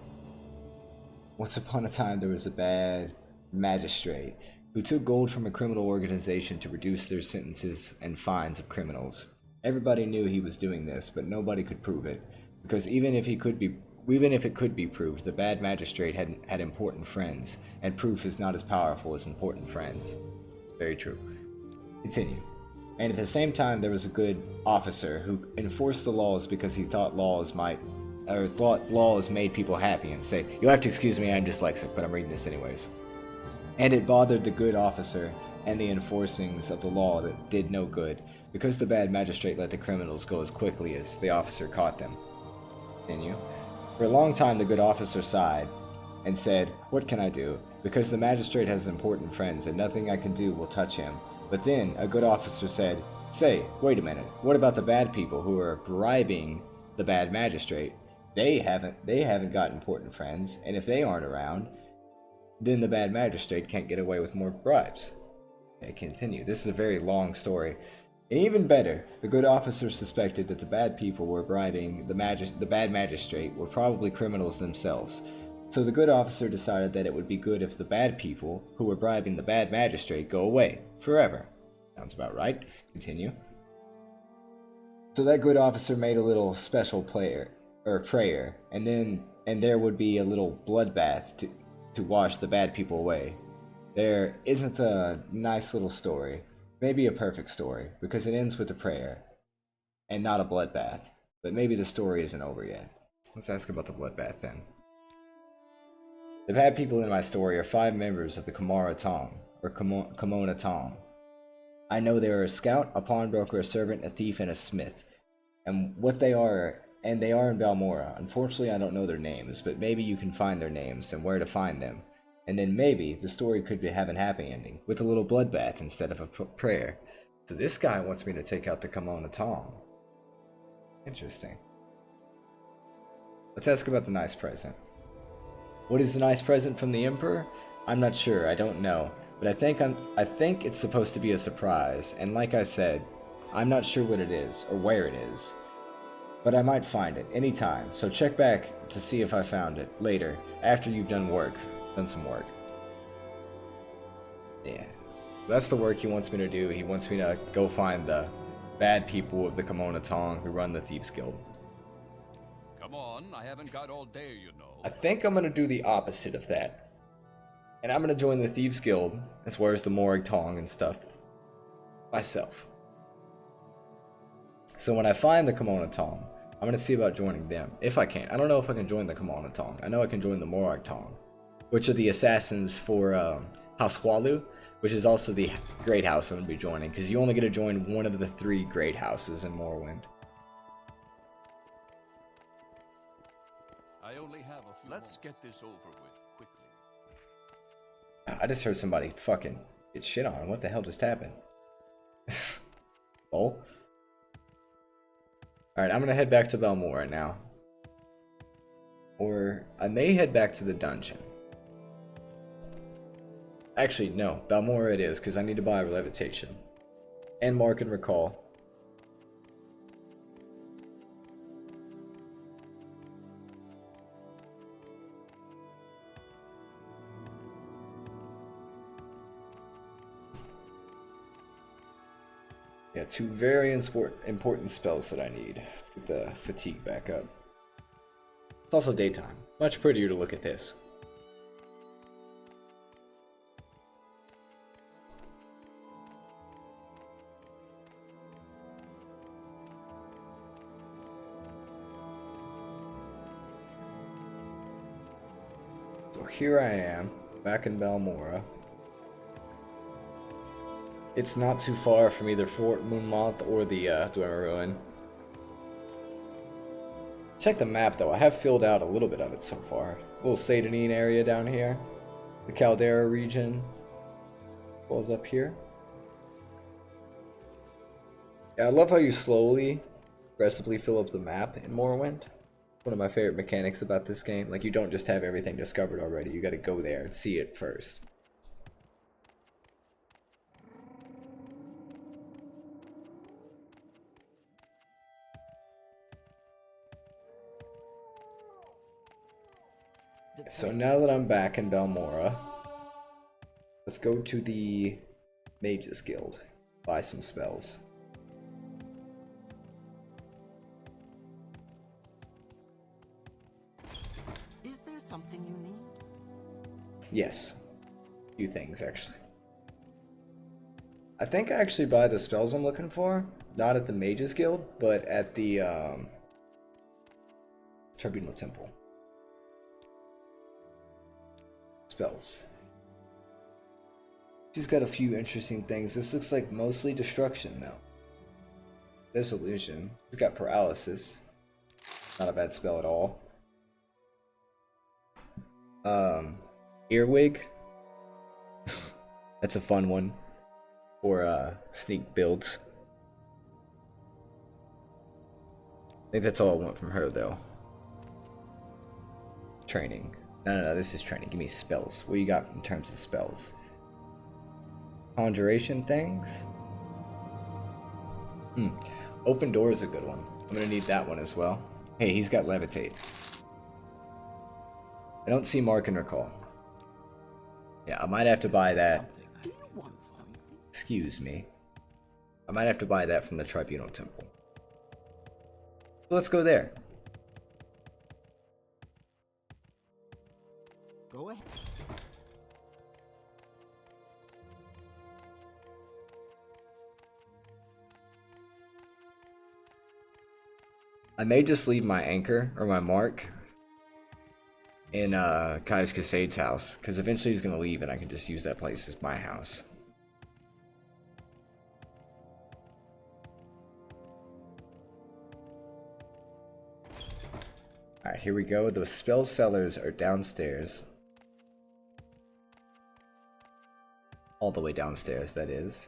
Once upon a time, there was a bad magistrate who took gold from a criminal organization to reduce their sentences and fines of criminals. Everybody knew he was doing this, but nobody could prove it, because even if it could be proved, the bad magistrate had important friends, and proof is not as powerful as important friends. Very true. Continue. And at the same time, there was a good officer who enforced the laws because he thought laws made people happy and say, "You'll have to excuse me, I'm dyslexic, but I'm reading this anyways." And it bothered the good officer and the enforcings of the law that did no good, because the bad magistrate let the criminals go as quickly as the officer caught them. Continue. For a long time, the good officer sighed and said, "What can I do? Because the magistrate has important friends and nothing I can do will touch him." But then a good officer said, "Say, wait a minute, what about the bad people who are bribing the bad magistrate? They haven't got important friends, and if they aren't around, then the bad magistrate can't get away with more bribes." Okay, continue. This is a very long story. And even better, the good officer suspected that the bad people were bribing the bad magistrate were probably criminals themselves. So the good officer decided that it would be good if the bad people who were bribing the bad magistrate go away forever. Sounds about right. Continue. So that good officer made a little special prayer, and there would be a little bloodbath to wash the bad people away. There isn't a nice little story, maybe a perfect story, because it ends with a prayer and not a bloodbath. But maybe the story isn't over yet. Let's ask about the bloodbath then. The bad people in my story are 5 members of the Kamara Tong, or Kimona Tong. I know they are a scout, a pawnbroker, a servant, a thief, and a smith. And they are in Balmora. Unfortunately, I don't know their names, but maybe you can find their names and where to find them. And then maybe the story could have a happy ending, with a little bloodbath instead of a prayer. So this guy wants me to take out the Kimona Tong. Interesting. Let's ask about the nice present. What is the nice present from the Emperor? I'm not sure, I don't know. But I think it's supposed to be a surprise, and like I said, I'm not sure what it is, or where it is. But I might find it, anytime, so check back to see if I found it, later, after you've done some work. Yeah. That's the work he wants me to do. He wants me to go find the bad people of the Kimona Tong who run the Thieves Guild. Come on, I haven't got all day, you know. I think I'm going to do the opposite of that. And I'm going to join the Thieves Guild, as well as the Morrowind Tong and stuff, myself. So when I find the Kimona Tong, I'm going to see about joining them, if I can. I don't know if I can join the Kimona Tong. I know I can join the Morrowind Tong, which are the assassins for Haswalu, which is also the Great House I'm going to be joining, because you only get to join one of the 3 Great Houses in Morrowind. I only have a few Let's get this over with quickly. I just heard somebody fucking get shit on. What the hell just happened? Oh. Alright, I'm gonna head back to Balmora now. Or I may head back to the dungeon. Actually, no. Balmora it is, because I need to buy Levitation. And Mark and Recall. Yeah, 2 very important spells that I need. Let's get the fatigue back up. It's also daytime. Much prettier to look at this. So here I am, back in Balmora. It's not too far from either Fort Moonmoth or the Dwemer Ruin. Check the map though, I have filled out a little bit of it so far. Little Satanine area down here. The Caldera region goes up here. Yeah, I love how you slowly, aggressively fill up the map in Morrowind. One of my favorite mechanics about this game. Like, you don't just have everything discovered already, you gotta go there and see it first. So now that I'm back in Balmora, let's go to the Mages Guild, buy some spells. Is there something you need? Yes, a few things actually. I think I actually buy the spells I'm looking for, not at the Mages Guild, but at the Tribunal Temple. Spells. She's got a few interesting things. This looks like mostly destruction though. Disillusion. She's got paralysis. Not a bad spell at all. Earwig. That's a fun one for sneak builds. I think that's all I want from her though. Training. No, this is training. Give me spells. What do you got in terms of spells? Conjuration things? Open door is a good one. I'm gonna need that one as well. Hey, he's got levitate. I don't see mark and recall. Yeah, I might have to buy that. Do you want something? Excuse me. I might have to buy that from the Tribunal Temple. So let's go there. Go ahead. I may just leave my anchor or my mark in Kai's Casade's house, because eventually he's gonna leave and I can just use that place as my house. Alright, here we go. The spell sellers are downstairs. All the way downstairs, that is.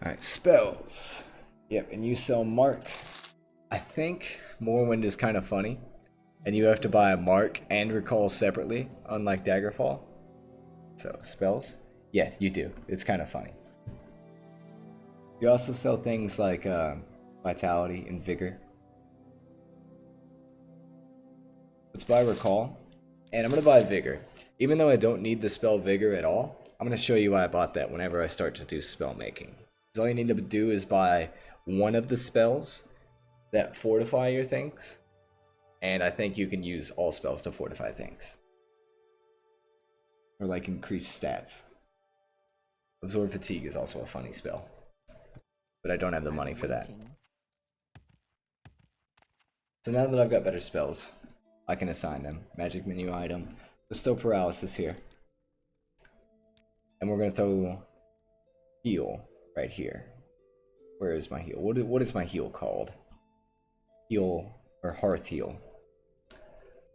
Alright, spells. Yep, and you sell mark. I think Morrowind is kind of funny. And you have to buy a mark and recall separately, unlike Daggerfall. So, spells? Yeah, you do. It's kind of funny. You also sell things like vitality and vigor. Let's buy recall. And I'm going to buy vigor. Even though I don't need the spell vigor at all, I'm going to show you why I bought that whenever I start to do spell making. Because all you need to do is buy one of the spells that fortify your things. And I think you can use all spells to fortify things. Or like increase stats. Absorb fatigue is also a funny spell. But I don't have the money for that. So now that I've got better spells, I can assign them. Magic menu item. Bestow paralysis here. And we're going to throw heal right here. Where is my heal? What is my heal called? Heal, or hearth heal.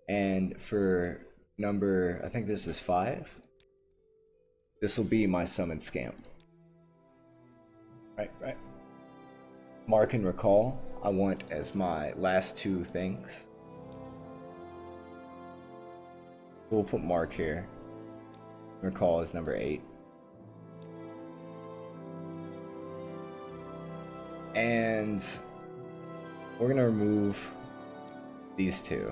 And for number, I think this is 5. This will be my summoned scamp. Right. Mark and recall, I want as my last 2 things. We'll put mark here. Recall is number 8. And we're gonna remove these 2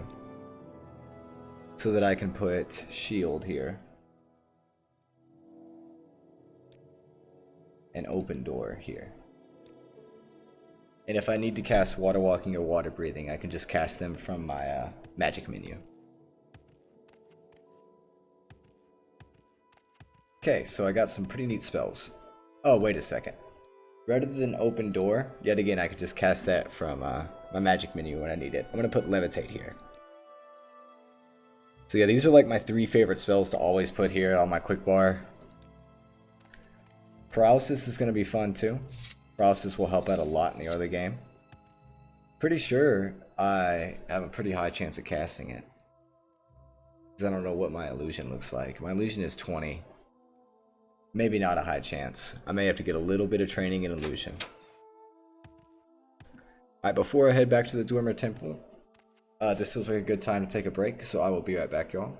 so that I can put shield here and open door here. And if I need to cast water walking or water breathing, I can just cast them from my magic menu. Okay, so I got some pretty neat spells. Oh, wait a second. Rather than open door, yet again, I could just cast that from my magic menu when I need it. I'm going to put levitate here. So yeah, these are like my 3 favorite spells to always put here on my quick bar. Paralysis is going to be fun too. Paralysis will help out a lot in the early game. Pretty sure I have a pretty high chance of casting it. Because I don't know what my illusion looks like. My illusion is 20. Maybe not a high chance. I may have to get a little bit of training in illusion. Alright, before I head back to the Dwemer Temple, this feels like a good time to take a break, so I will be right back, y'all.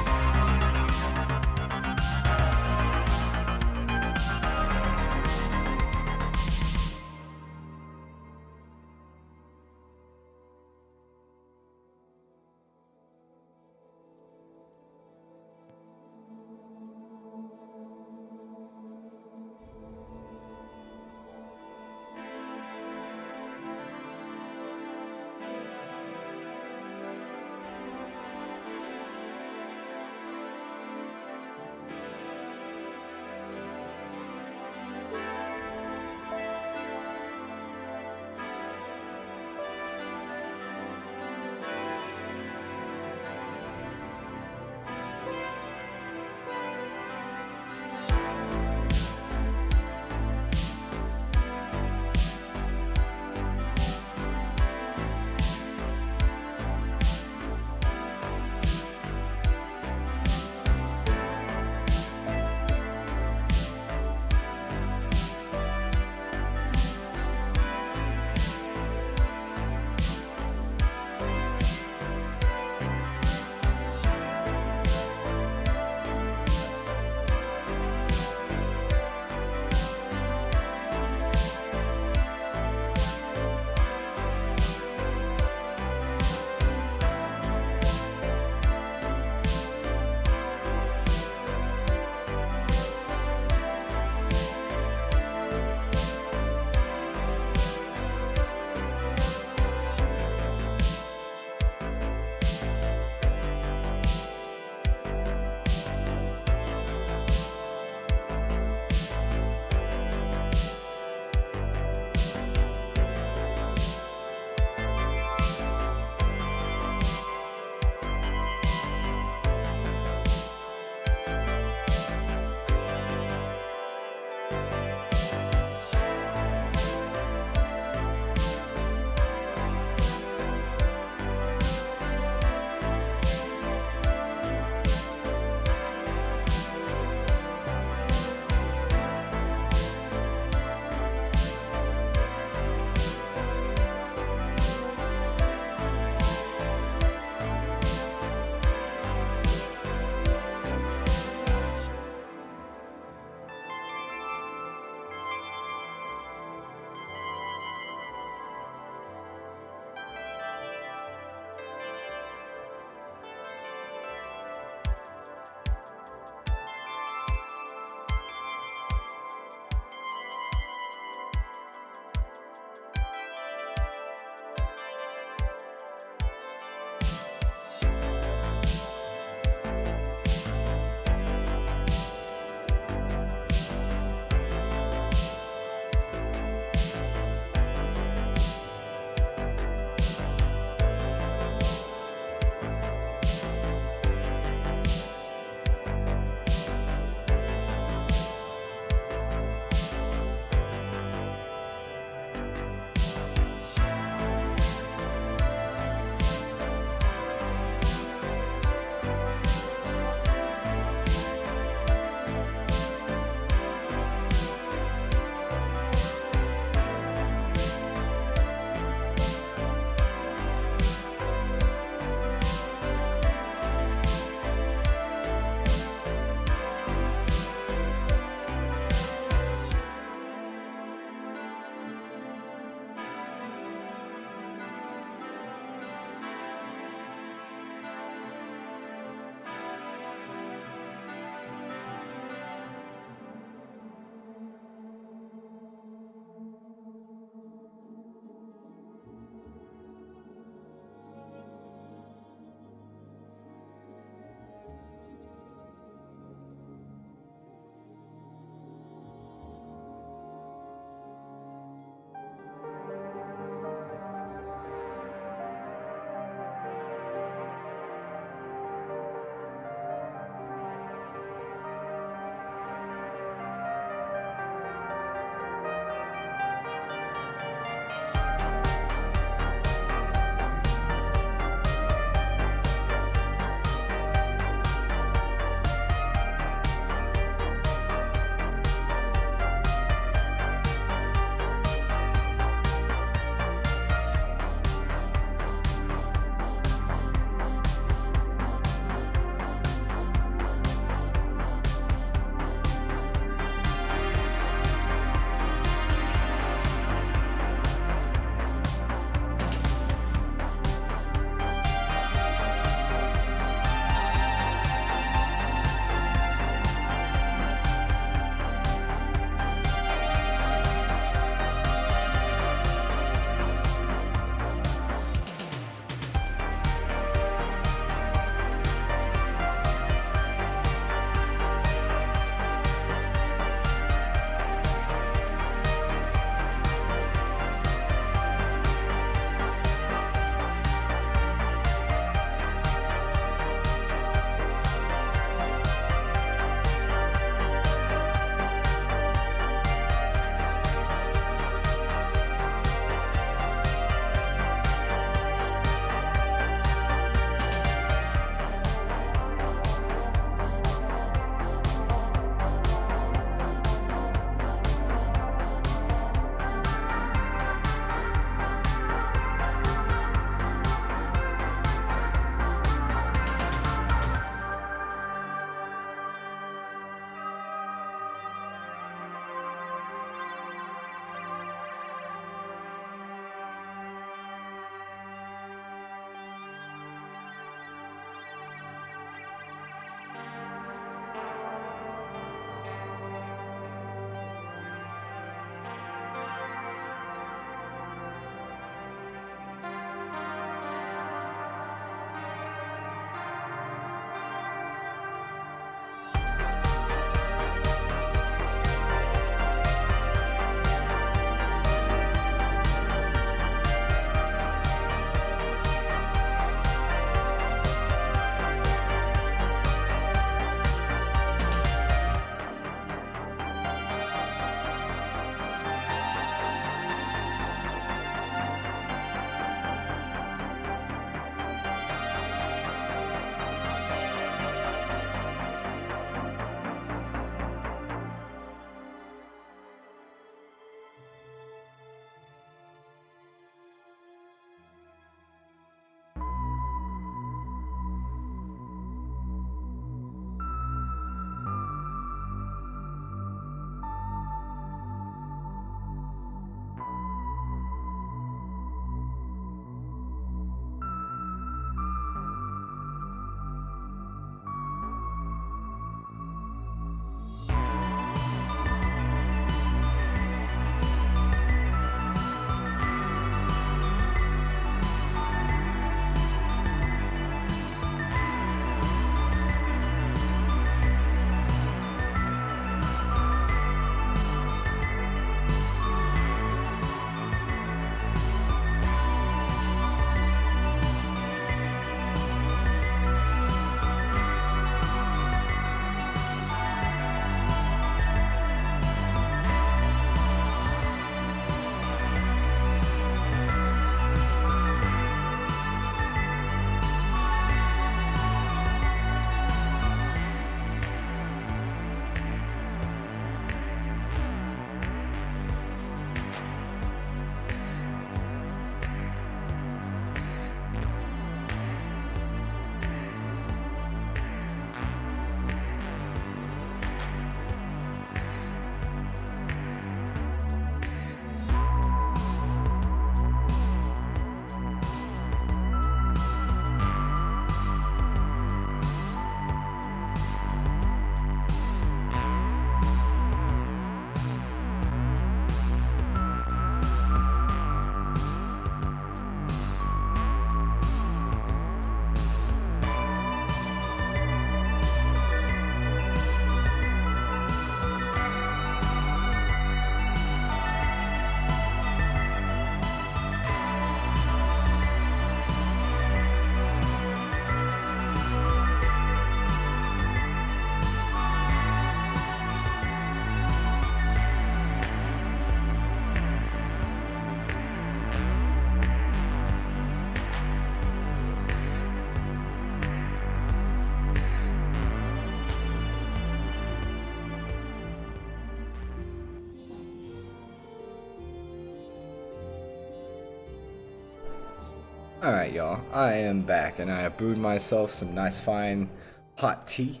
Alright, y'all. I am back, and I have brewed myself some nice fine hot tea.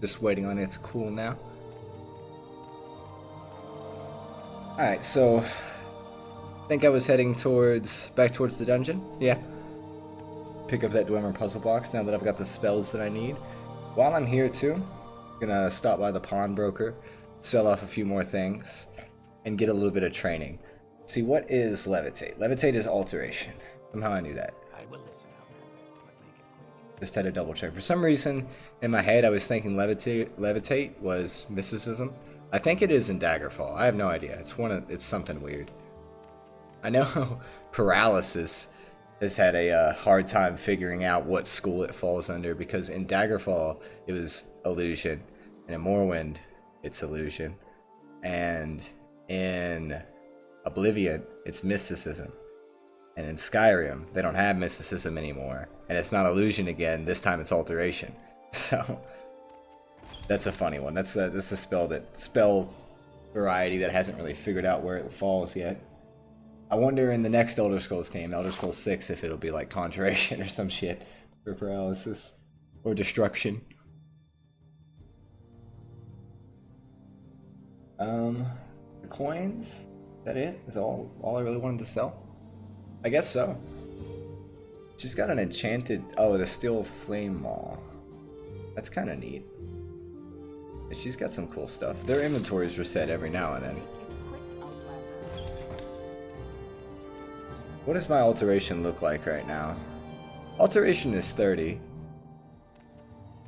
Just waiting on it to cool now. Alright, so I think I was heading back towards the dungeon. Yeah. Pick up that Dwemer puzzle box now that I've got the spells that I need. While I'm here too, I'm gonna stop by the pawnbroker, sell off a few more things, and get a little bit of training. See, what is levitate? Levitate is alteration. Somehow I knew that. I will listen out, but make it quick. Just had to double check. For some reason, in my head, I was thinking levitate was mysticism. I think it is in Daggerfall. I have no idea. It's something weird. I know paralysis has had a hard time figuring out what school it falls under, because in Daggerfall it was illusion, and in Morrowind it's illusion, and in Oblivion it's mysticism, and in Skyrim they don't have mysticism anymore, and it's not illusion again. This time it's alteration. So that's a funny one. That's a spell variety that hasn't really figured out where it falls yet. I wonder in the next Elder Scrolls game, Elder Scrolls 6, if it'll be like Conjuration or some shit for paralysis or destruction. The coins? Is that it? Is all I really wanted to sell? I guess so. She's got an enchanted... Oh, the Steel Flame Maw. That's kind of neat. She's got some cool stuff. Their inventories reset every now and then. Make it quick, Outlander. What does my alteration look like right now? Alteration is 30.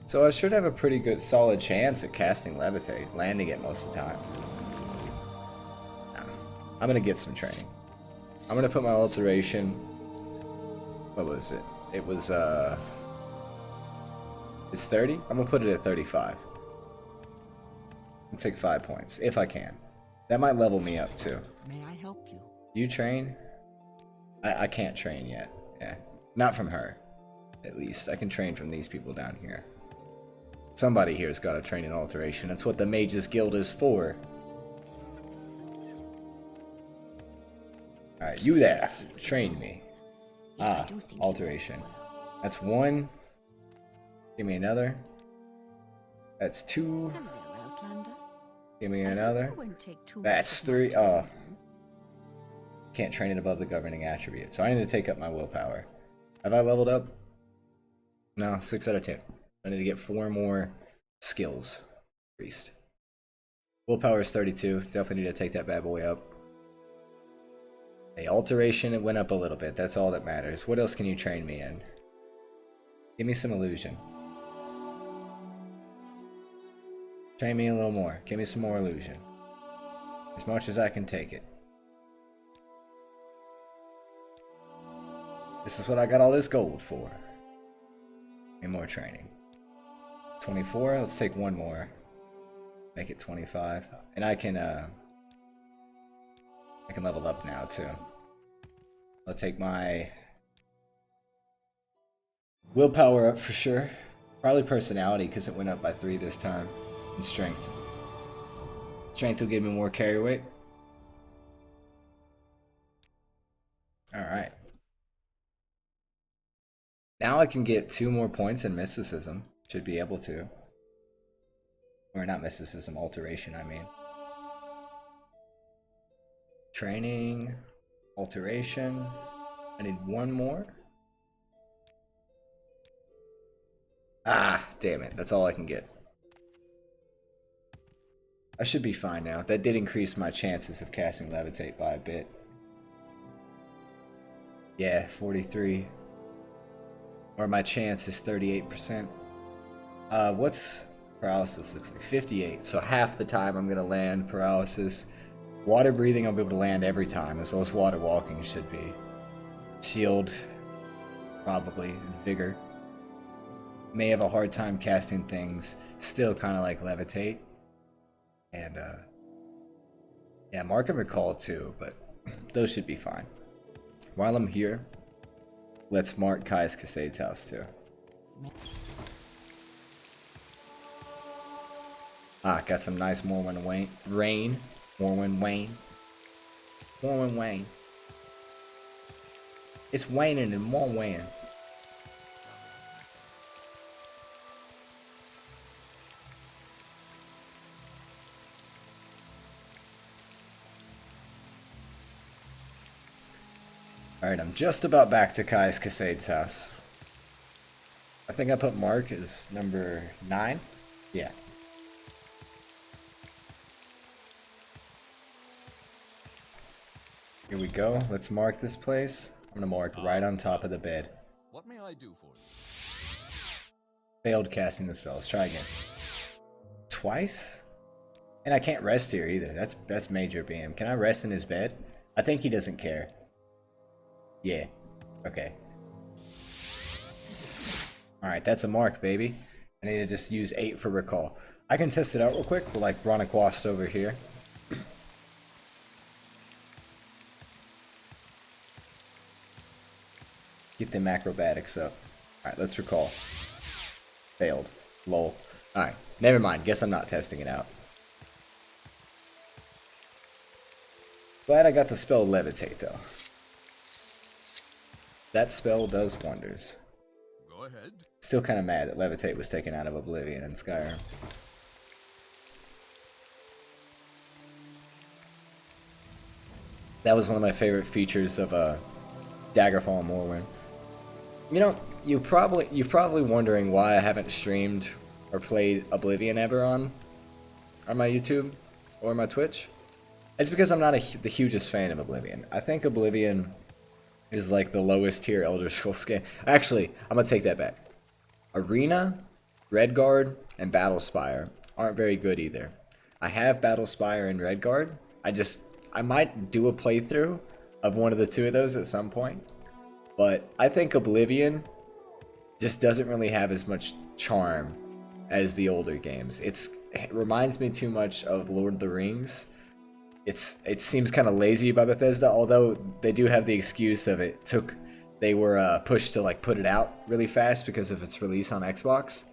So I should have a pretty good solid chance at casting Levitate, landing it most of the time. I'm gonna get some training. I'm gonna put my alteration... What was it? It was, It's 30? I'm gonna put it at 35. And take 5 points, if I can. That might level me up, too. May I help you? You train? I can't train yet. Yeah. Not from her. At least. I can train from these people down here. Somebody here's got to train in alteration. That's what the Mages Guild is for. Alright, you there. Train me. Ah, alteration. That's 1. Give me another. That's 2. Hello, Outlander. Give me another. It won't take too That's much of my 3. Oh. time. Can't train it above the governing attribute. So I need to take up my willpower. Have I leveled up? No, 6 out of 10. I need to get 4 more skills increased. Willpower is 32. Definitely need to take that bad boy up. Hey, alteration, it went up a little bit. That's all that matters. What else can you train me in? Give me some illusion. Train me a little more. Give me some more illusion. As much as I can take it. This is what I got all this gold for. And more training. 24, let's take 1 more. Make it 25. And I can level up now too. I'll take my willpower up for sure. Probably personality, because it went up by 3 this time. And strength. Strength will give me more carry weight. Alright. Now I can get 2 more points in mysticism. Should be able to. Or not mysticism, alteration, I mean. Training, alteration. I need 1 more. Ah, damn it. That's all I can get. I should be fine now. That did increase my chances of casting Levitate by a bit. Yeah, 43. Or my chance is 38%. What's paralysis looks like? 58. So half the time I'm gonna land paralysis. Water breathing I'll be able to land every time, as well as water walking should be. Shield, probably. Vigor. May have a hard time casting things. Still kind of like levitate. And yeah, Mark and Recall too, but those should be fine. While I'm here, let's mark Caius Casade's house too. Ah, got some nice Morrowind rain. Morrowind Wayne. It's waning and more wane. Alright, I'm just about back to Kai's Cassade's house. I think I put Mark as number 9. Yeah. Here we go. Let's mark this place. I'm gonna mark right on top of the bed. What may I do for you? Failed casting the spell. Let's try again. Twice? And I can't rest here either. That's major BM. Can I rest in his bed? I think he doesn't care. Yeah. Okay. Alright, that's a mark, baby. I need to just use 8 for recall. I can test it out real quick. We'll like run across over here. Get them acrobatics up. Alright, let's recall. Failed. Lol. Alright, never mind. Guess I'm not testing it out. Glad I got the spell Levitate, though. That spell does wonders. Go ahead. Still kind of mad that Levitate was taken out of Oblivion and Skyrim. That was one of my favorite features of Daggerfall and Morrowind. You know, you're probably wondering why I haven't streamed or played Oblivion ever on my YouTube or my Twitch. It's because I'm not the hugest fan of Oblivion. I think Oblivion is like the lowest tier Elder Scrolls game. Actually, I'm gonna take that back. Arena, Redguard, and Battlespire aren't very good either. I have Battlespire and Redguard. I might do a playthrough of one of the two of those at some point. But I think Oblivion just doesn't really have as much charm as the older games. It reminds me too much of Lord of the Rings. It seems kind of lazy by Bethesda, although they do have the excuse of they were pushed to like put it out really fast because of its release on Xbox.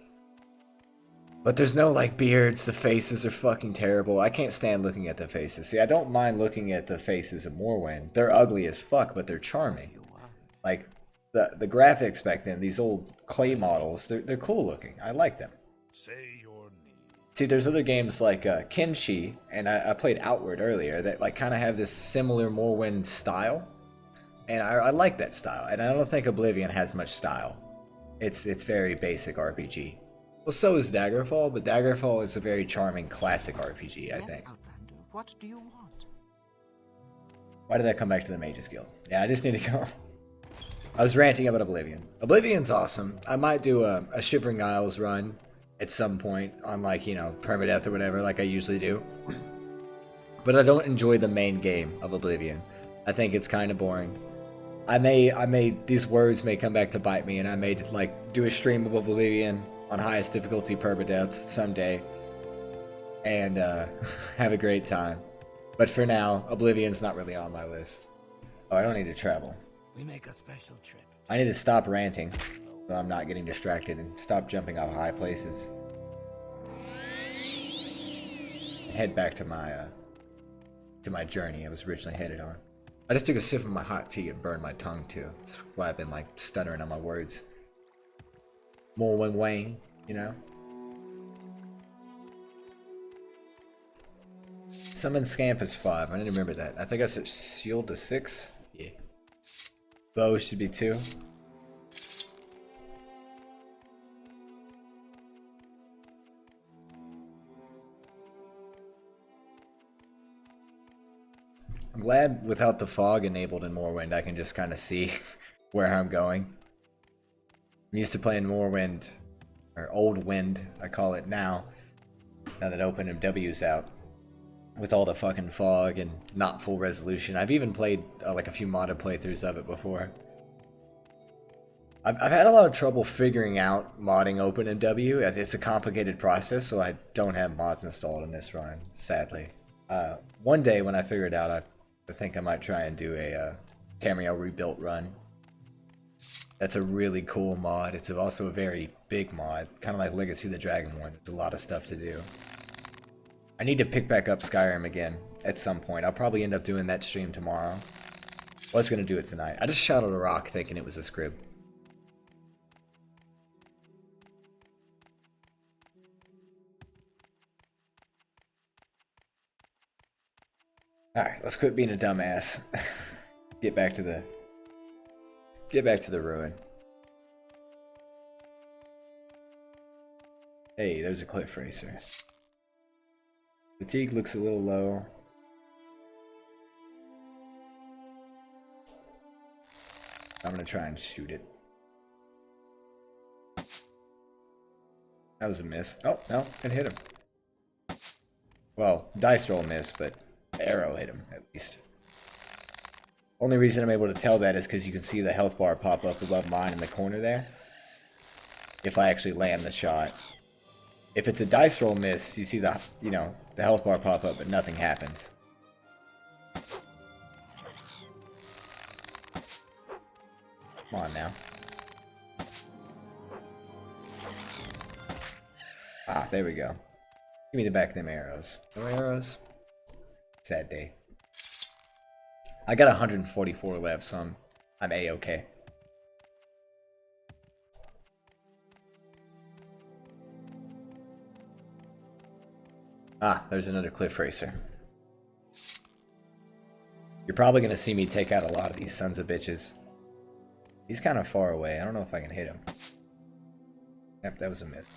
But there's no like beards, the faces are fucking terrible. I can't stand looking at the faces. See, I don't mind looking at the faces of Morrowind. They're ugly as fuck, but they're charming. Like the graphics back then, these old clay models, they're cool looking. I like them. Say your name. See, there's other games like Kenshi, and I played Outward earlier, that like kind of have this similar Morrowind style, and I like that style. And I don't think Oblivion has much style. It's very basic RPG. Well, so is Daggerfall, but Daggerfall is a very charming classic RPG, I think. Outlander, what do you want? Why did I come back to the Mages Guild? Yeah, I just need to go. I was ranting about Oblivion. Oblivion's awesome. I might do a Shivering Isles run at some point on like, you know, Permadeath or whatever, like I usually do. But I don't enjoy the main game of Oblivion. I think it's kind of boring. These words may come back to bite me, and I may like do a stream of Oblivion on highest difficulty Permadeath someday, and have a great time. But for now, Oblivion's not really on my list. Oh, I don't need to travel. We make a special trip. I need to stop ranting so I'm not getting distracted and stop jumping off high places. And head back to my journey I was originally headed on. I just took a sip of my hot tea and burned my tongue too. That's why I've been like stuttering on my words. Morrowind Wayne, you know? Summon Scamp is 5. I didn't remember that. I think I said Shield to 6. Yeah. Bow should be 2. I'm glad without the fog enabled in Morrowind, I can just kind of see where I'm going. I'm used to playing Morrowind, or Old Wind, I call it now that OpenMW's out, with all the fucking fog and not full resolution. I've even played like a few modded playthroughs of it before. I've had a lot of trouble figuring out modding OpenMW. It's a complicated process, so I don't have mods installed in this run, sadly. One day when I figure it out, I think I might try and do a Tamriel Rebuilt run. That's a really cool mod. It's also a very big mod, kind of like Legacy of the Dragon one. There's a lot of stuff to do. I need to pick back up Skyrim again at some point. I'll probably end up doing that stream tomorrow. Was gonna do it tonight. I just shot at a rock thinking it was a scrib. Alright, let's quit being a dumbass. Get back to the ruin. Hey, there's a cliff racer. Fatigue looks a little low. I'm gonna try and shoot it. That was a miss. Oh, no, it hit him. Well, dice roll miss, but the arrow hit him, at least. Only reason I'm able to tell that is because you can see the health bar pop up above mine in the corner there. If I actually land the shot. If it's a dice roll miss, you see the, the health bar pop up, but nothing happens. Come on now. Ah, there we go. Give me the back of them arrows. No arrows? Sad day. I got 144 left, so I'm A-okay. Ah, there's another cliff racer. You're probably going to see me take out a lot of these sons of bitches. He's kind of far away. I don't know if I can hit him. Yep, that was a miss.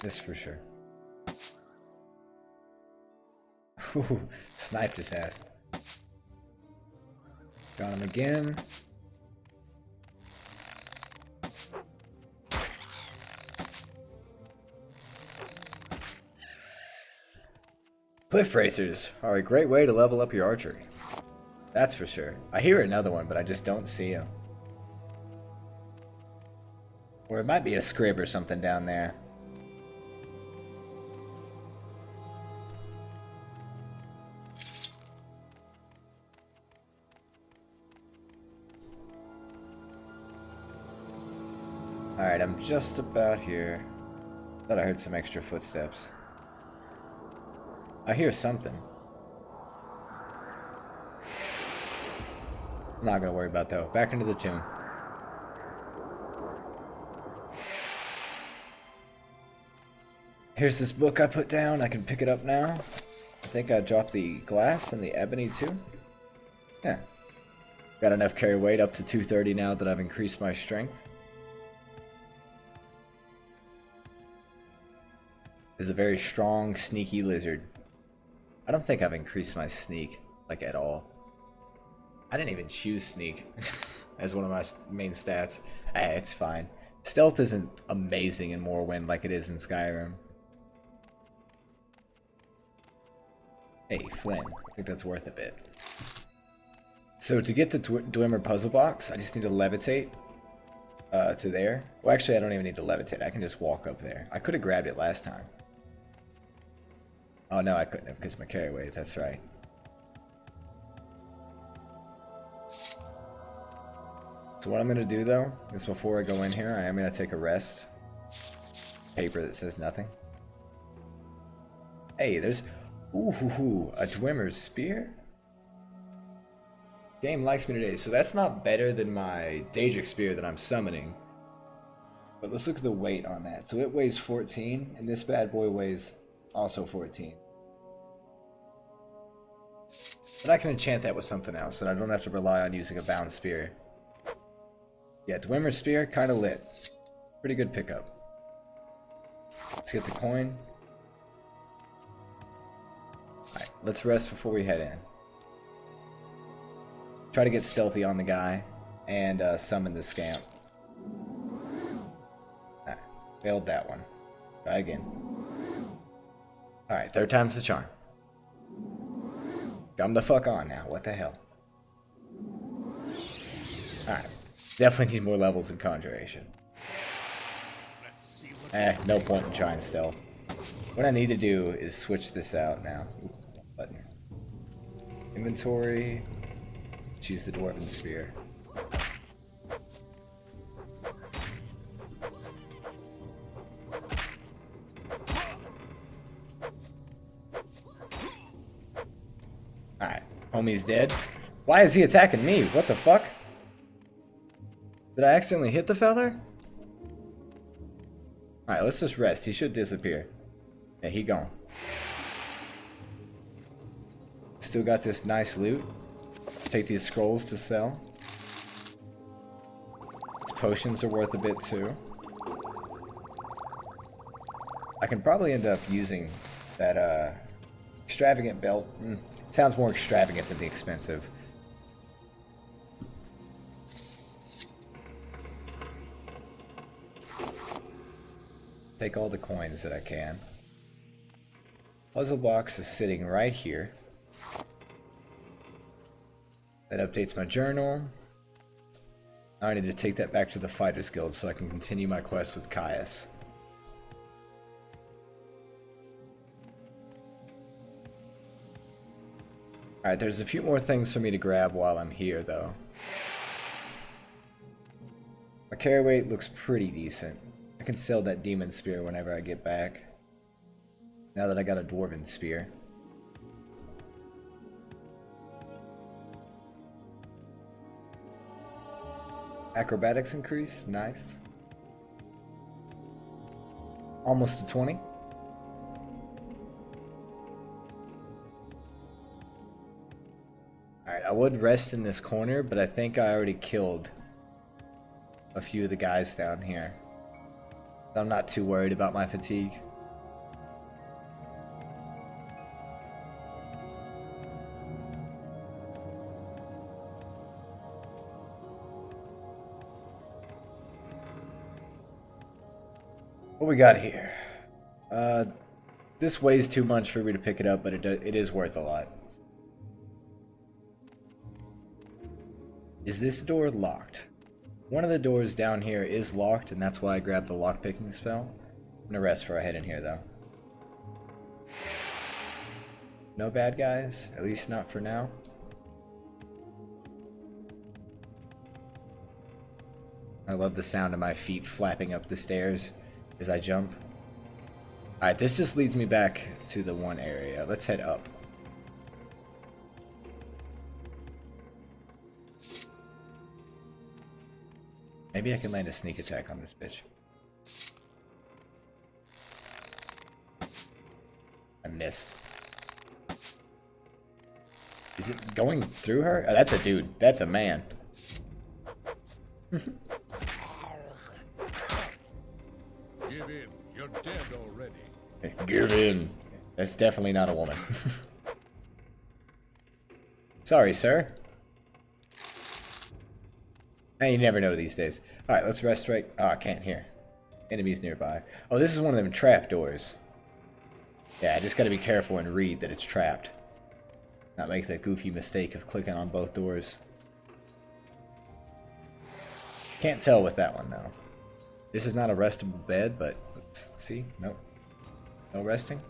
Miss for sure. Ooh, sniped his ass. Got him again. Cliff racers are a great way to level up your archery. That's for sure. I hear another one, but I just don't see him. Or it might be a scrib or something down there. Alright, I'm just about here. Thought I heard some extra footsteps. I hear something. I'm not gonna worry about that. Back into the tomb. Here's this book I put down. I can pick it up now. I think I dropped the glass and the ebony too. Yeah. Got enough carry weight up to 230 now that I've increased my strength. Is a very strong, sneaky lizard. I don't think I've increased my sneak, like, at all. I didn't even choose sneak as one of my main stats. It's fine. Stealth isn't amazing in Morrowind like it is in Skyrim. Hey, Flynn. I think that's worth a bit. So to get the Dwemer puzzle box, I just need to levitate to there. Well, actually, I don't even need to levitate. I can just walk up there. I could have grabbed it last time. Oh, no, I couldn't have because of my carry weight. That's right. So what I'm going to do, though, is before I go in here, I am going to take a rest. Paper that says nothing. Hey, there's... Ooh, a Dwemer's spear? Game likes me today. So that's not better than my Daedric spear that I'm summoning. But let's look at the weight on that. So it weighs 14, and this bad boy weighs also 14. But I can enchant that with something else, and I don't have to rely on using a bound spear. Yeah, Dwemer's spear, kind of lit. Pretty good pickup. Let's get the coin. Alright, let's rest before we head in. Try to get stealthy on the guy, and summon the scamp. Alright, failed that one. Try again. Alright, third time's the charm. Come the fuck on now, what the hell. Alright, definitely need more levels in Conjuration. No point in trying stealth. What I need to do is switch this out now. Button. Inventory. Choose the Dwarven Spear. Alright, homie's dead. Why is he attacking me? What the fuck? Did I accidentally hit the feller? Alright, let's just rest. He should disappear. Yeah, he gone. Still got this nice loot. Take these scrolls to sell. These potions are worth a bit too. I can probably end up using that extravagant belt. It sounds more extravagant than the expensive. Take all the coins that I can. Puzzle box is sitting right here. That updates my journal. Now I need to take that back to the Fighters Guild so I can continue my quest with Caius. Alright, there's a few more things for me to grab while I'm here, though. My carry weight looks pretty decent. I can sell that demon spear whenever I get back. Now that I got a dwarven spear. Acrobatics increase, nice. Almost to 20. Alright, I would rest in this corner, but I think I already killed a few of the guys down here. I'm not too worried about my fatigue. What we got here? This weighs too much for me to pick it up, but it is worth a lot. Is this door locked? One of the doors down here is locked, and that's why I grabbed the lockpicking spell. I'm gonna rest before I head in here, though. No bad guys, at least not for now. I love the sound of my feet flapping up the stairs as I jump. Alright, this just leads me back to the one area. Let's head up. Maybe I can land a sneak attack on this bitch. I missed. Is it going through her? Oh, that's a dude. That's a man. Give in. You're dead already. Give in. That's definitely not a woman. Sorry, sir. Hey, you never know these days. Alright, let's rest right... Oh, I can't hear. Enemies nearby. Oh, this is one of them trap doors. Yeah, I just gotta be careful and read that it's trapped. Not make that goofy mistake of clicking on both doors. Can't tell with that one, though. This is not a restable bed, but... Let's see. Nope. No resting.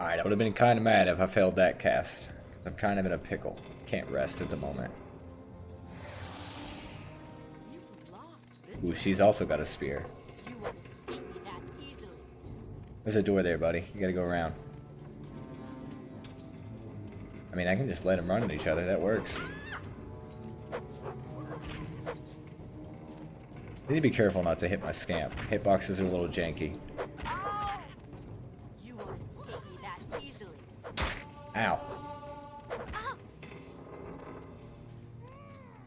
Alright, I would have been kind of mad if I failed that cast. I'm kind of in a pickle. Can't rest at the moment. Ooh, she's also got a spear. There's a door there, buddy. You gotta go around. I mean, I can just let them run at each other. That works. I need to be careful not to hit my scamp. Hitboxes are a little janky. Ow.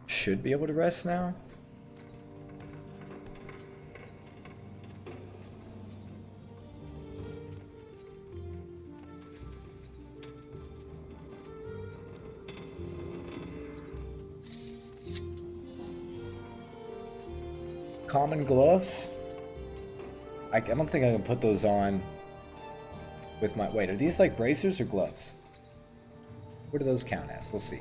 Should be able to rest now. Common gloves? I don't think I can put those on with my... Wait, are these like bracers or gloves? What do those count as? We'll see.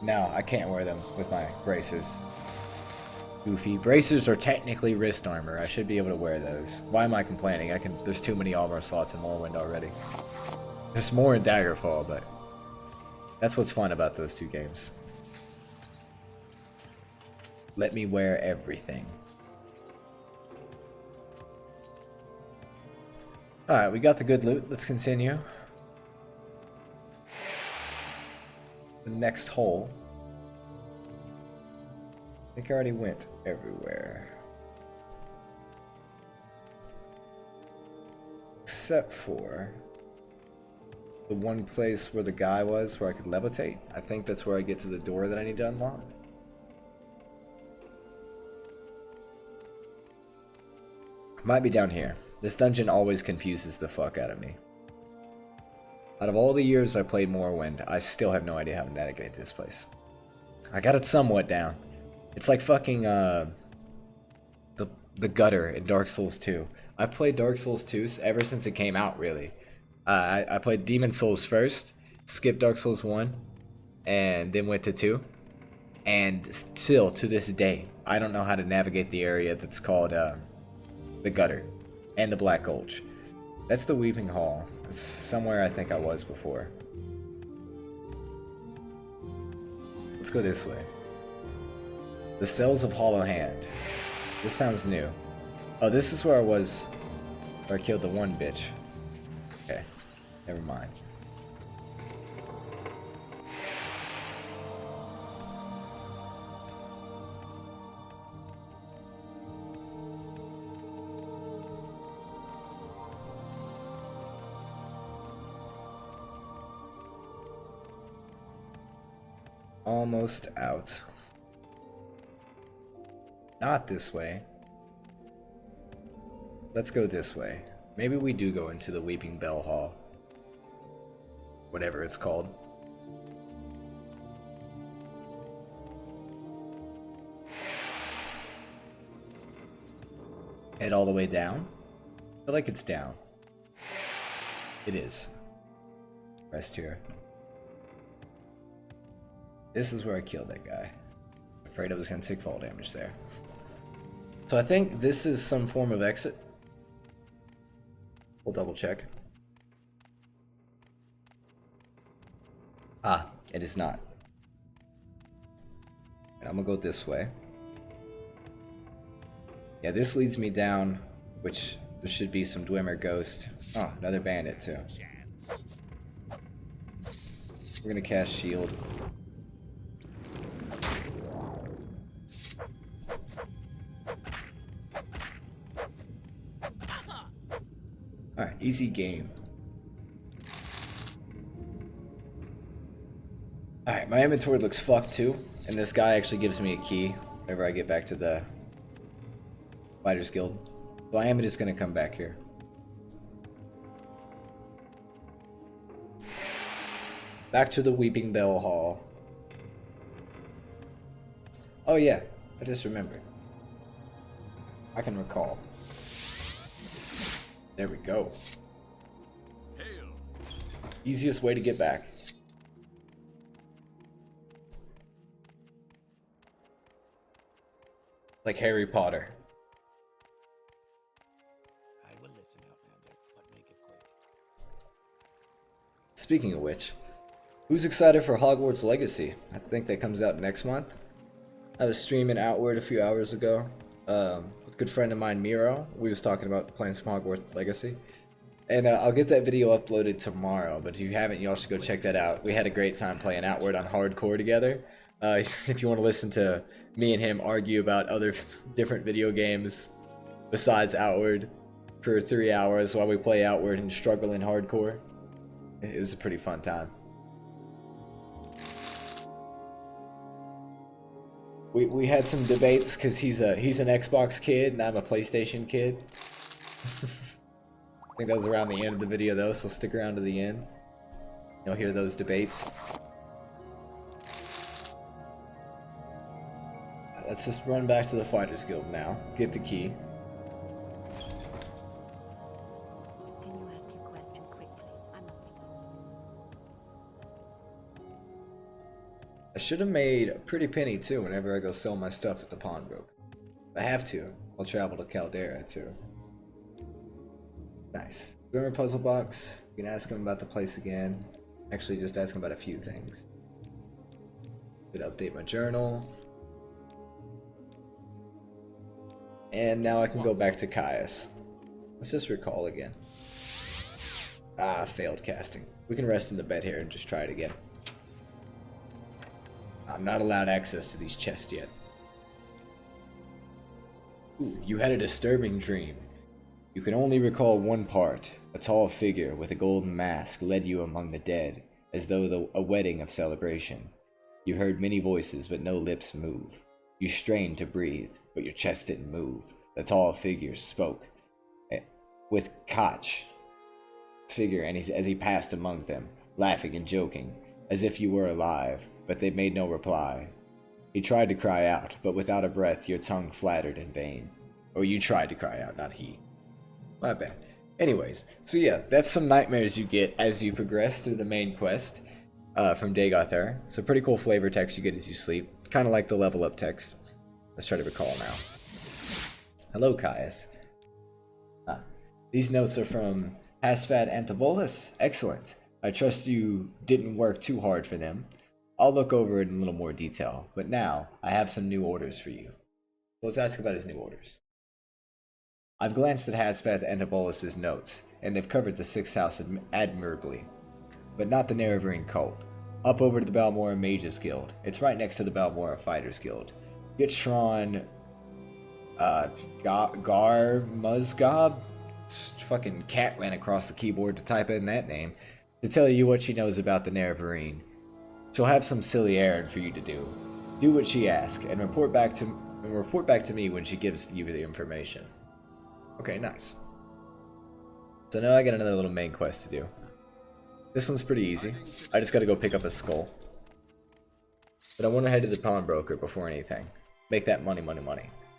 No, I can't wear them with my bracers. Goofy. Bracers are technically wrist armor. I should be able to wear those. Why am I complaining? There's too many armor slots in Morrowind already. There's more in Daggerfall, but that's what's fun about those two games. Let me wear everything. Alright, we got the good loot. Let's continue. The next hole. I think I already went everywhere. Except for the one place where the guy was, where I could levitate. I think that's where I get to the door that I need to unlock. Might be down here. This dungeon always confuses the fuck out of me. Out of all the years I played Morrowind, I still have no idea how to navigate this place. I got it somewhat down. It's like fucking the gutter in Dark Souls 2. I've played Dark Souls 2 ever since it came out, really. I played Demon Souls first, skipped Dark Souls 1, and then went to 2. And still, to this day, I don't know how to navigate the area that's called the gutter and the Black Gulch. That's the Weeping Hall. It's somewhere I think I was before. Let's go this way. The Cells of Hollow Hand. This sounds new. Oh, this is where I was, where I killed the one bitch. Okay, never mind. Almost out. Not this way. Let's go this way. Maybe we do go into the Weeping Bell Hall. Whatever it's called. Head all the way down? I feel like it's down. It is. Rest here. This is where I killed that guy. Afraid I was gonna take fall damage there. So I think this is some form of exit. We'll double check. Ah, it is not. And I'm gonna go this way. Yeah, this leads me down, which there should be some Dwemer Ghost. Oh, another bandit too. We're gonna cast shield. Alright, easy game. Alright, my inventory looks fucked too, and this guy actually gives me a key whenever I get back to the Fighters Guild. So I am just gonna come back here. Back to the Weeping Bell Hall. Oh yeah, I just remembered. I can recall. There we go. Hail. Easiest way to get back. Like Harry Potter. I will listen, Outlander, but make it quick. Speaking of which, who's excited for Hogwarts Legacy? I think that comes out next month. I was streaming Outward a few hours ago. With a good friend of mine, Miro. We was talking about playing some Hogwarts Legacy. And I'll get that video uploaded tomorrow, but if you haven't, you all should go check that out. We had a great time playing Outward on hardcore together. If you want to listen to me and him argue about other different video games besides Outward for 3 hours while we play Outward and struggle in hardcore, it was a pretty fun time. We had some debates because he's an Xbox kid and I'm a PlayStation kid. I think that was around the end of the video though, so stick around to the end. You'll hear those debates. Let's just run back to the Fighters Guild now. Get the key. Can you ask your question quickly? I must be going. I should have made a pretty penny too whenever I go sell my stuff at the pawnbroker. If I have to, I'll travel to Caldera too. Nice. Grimmer puzzle box. You can ask him about the place again. Actually, just ask him about a few things. Could update my journal. And now I can go back to Caius. Let's just recall again. Ah, failed casting. We can rest in the bed here and just try it again. I'm not allowed access to these chests yet. Ooh, you had a disturbing dream. You can only recall one part. A tall figure with a golden mask led you among the dead, as though a wedding of celebration. You heard many voices, but no lips move. You strained to breathe, but your chest didn't move. The tall figure spoke with Koch figure, and as he passed among them, laughing and joking, as if you were alive, but they made no reply. He tried to cry out, but without a breath, your tongue flattered in vain. Or you tried to cry out, not he. My bad. Anyways, so yeah, that's some nightmares you get as you progress through the main quest from Dagoth. So pretty cool flavor text you get as you sleep. Kind of like the level up text. Let's try to recall now. Hello, Caius. These notes are from Hasfat Antibolus. Excellent. I trust you didn't work too hard for them. I'll look over it in a little more detail, but now I have some new orders for you. Let's ask about his new orders. I've glanced at Hasfat Antibolus' notes, and they've covered the 6th house admirably, but not the Nerevarine cult. Up over to the Balmora Mages Guild. It's right next to the Balmora Fighters Guild. Get Shron Gar Muzgob? Fucking cat ran across the keyboard to type in that name to tell you what she knows about the Nerevarine. She'll have some silly errand for you to do. Do what she asks, and report back to me when she gives you the information. Okay, nice. So now I got another little main quest to do. This one's pretty easy. I just gotta go pick up a skull. But I want to head to the pawnbroker before anything. Make that money.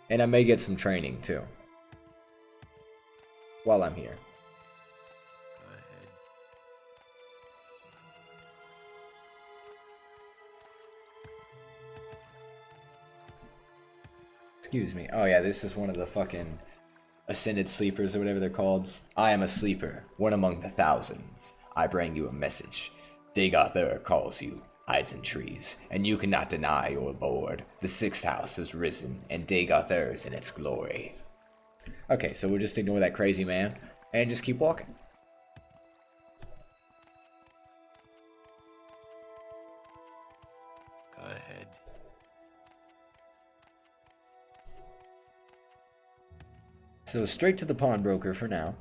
And I may get some training too. While I'm here. Go ahead. Excuse me. Oh yeah, this is one of the fucking ascended sleepers or whatever they're called. I am a sleeper, one among the thousands. I bring you a message. Dagoth calls you, hides in trees, and you cannot deny your lord. The 6th house has risen, and Dagoth is in its glory. Okay, so we'll just ignore that crazy man, and just keep walking. Go ahead. So straight to the pawnbroker for now.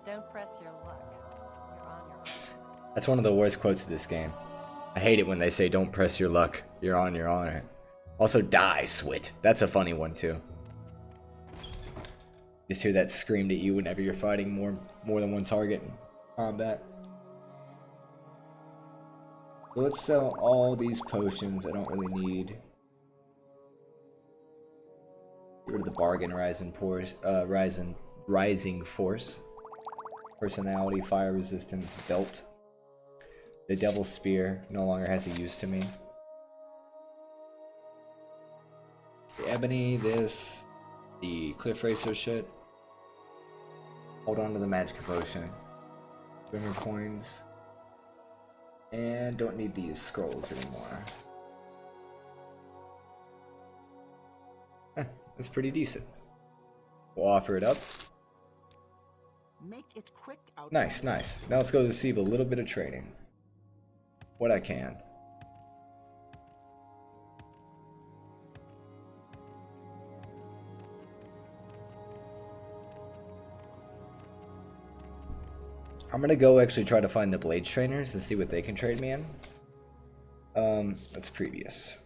Don't press your luck. You're on your own. That's one of the worst quotes of this game. I hate it when they say, don't press your luck, you're on your own. Also, die, Swit. That's a funny one, too. Just hear that screamed at you whenever you're fighting more than one target in combat. So let's sell all these potions I don't really need. Get rid of the bargain rising force. Personality, fire resistance, belt. The devil's spear no longer has a use to me. The ebony, this, the cliff racer shit. Hold on to the magic potion. Glimmer coins. And don't need these scrolls anymore. That's pretty decent. We'll offer it up. Make it quick out. Nice. Now let's go receive a little bit of training. What I can. I'm gonna go actually try to find the Blades trainers and see what they can trade me in. That's previous.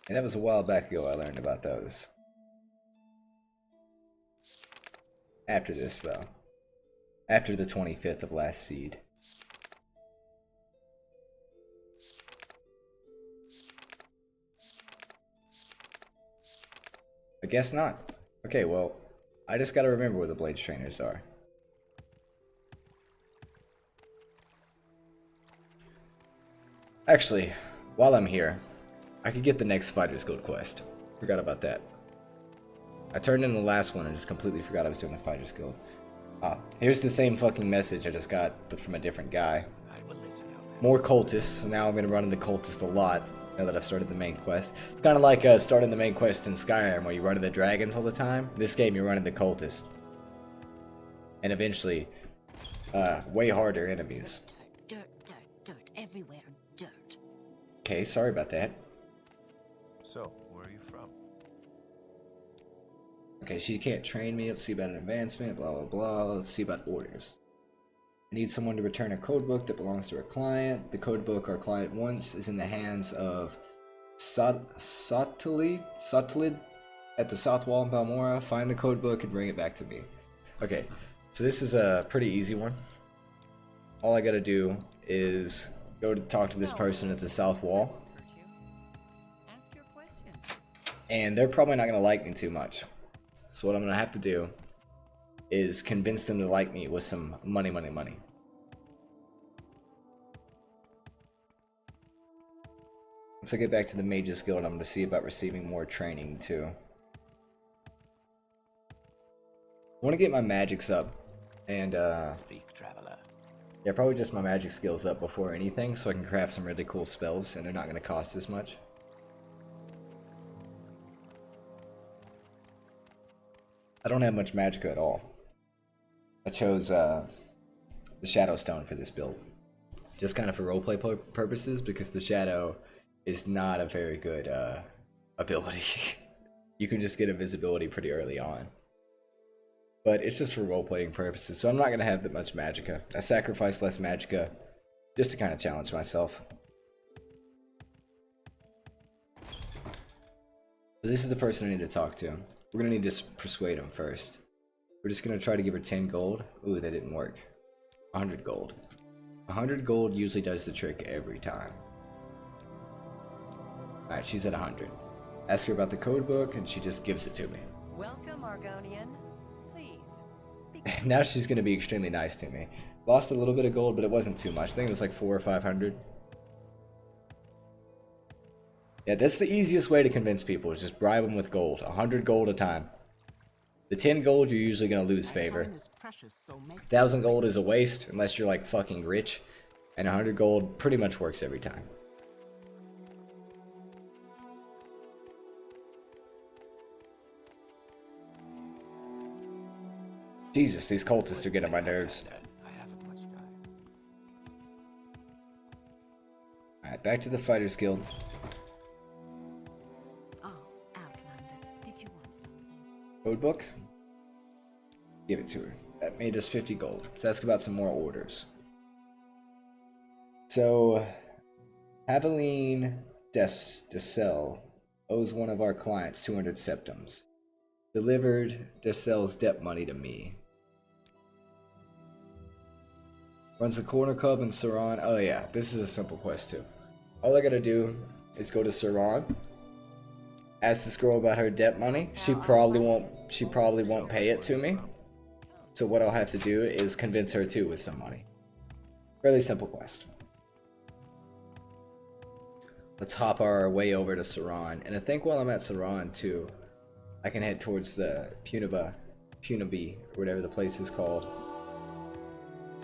And that was a while back ago I learned about those. After this, though. After the 25th of last seed. I guess not. Okay, well, I just gotta remember where the Blades trainers are. Actually, while I'm here, I could get the next Fighters Guild quest. Forgot about that. I turned in the last one and just completely forgot I was doing the Fighters Guild. Here's the same fucking message I just got, but from a different guy. I will listen out. More cultists, so now I'm gonna run into cultists a lot. Now that I've started the main quest. It's kind of like starting the main quest in Skyrim where you run the dragons all the time. In this game, you're running the cultists. And eventually, way harder enemies. Dirt, dirt, dirt, everywhere, dirt. Okay, sorry about that. So, where are you from? Okay, she can't train me. Let's see about an advancement, blah, blah, blah. Let's see about orders. I need someone to return a codebook that belongs to our client. The codebook our client wants is in the hands of Sotilid at the south wall in Balmora. Find the codebook and bring it back to me. Okay, so this is a pretty easy one. All I gotta do is go to talk to this person at the south wall. Ask your question. And they're probably not gonna like me too much. So what I'm gonna have to do is convince them to like me with some money. Once I get back to the Mages Guild, I'm going to see about receiving more training too. I want to get my magics up, and Speak, traveler. yeah, probably just my magic skills up before anything, so I can craft some really cool spells, and they're not going to cost as much. I don't have much magicka at all. I chose the Shadow Stone for this build. Just kind of for roleplay purposes, because the Shadow is not a very good ability. You can just get invisibility pretty early on. But it's just for role-playing purposes, so I'm not going to have that much magicka. I sacrifice less magicka just to kind of challenge myself. So this is the person I need to talk to. We're going to need to persuade him first. We're just going to try to give her 10 gold. Ooh, that didn't work. 100 gold. 100 gold usually does the trick every time. Alright, she's at 100. Ask her about the code book, and she just gives it to me. Welcome, Argonian. Please, speak. Now she's going to be extremely nice to me. Lost a little bit of gold, but it wasn't too much. I think it was like 400 or 500. Yeah, that's the easiest way to convince people, is just bribe them with gold. 100 gold a time. The 10 gold, you're usually going to lose favor. 1,000 gold is a waste, unless you're like fucking rich. And 100 gold pretty much works every time. Jesus, these cultists are getting on my nerves. I haven't much time. Alright, back to the Fighters Guild. Oh, Outlander, did you want something? Code book? Give it to her. That made us 50 gold. Let's ask about some more orders. So, Aveline Descel owes one of our clients 200 septums. Delivered Descel's debt money to me. Runs a corner club in Saran. Oh yeah, this is a simple quest too. All I gotta do is go to Saran. Ask this girl about her debt money. She probably won't pay it to me. So what I'll have to do is convince her too with some money. Fairly simple quest. Let's hop our way over to Saran. And I think while I'm at Saran too, I can head towards the Punabi, or whatever the place is called.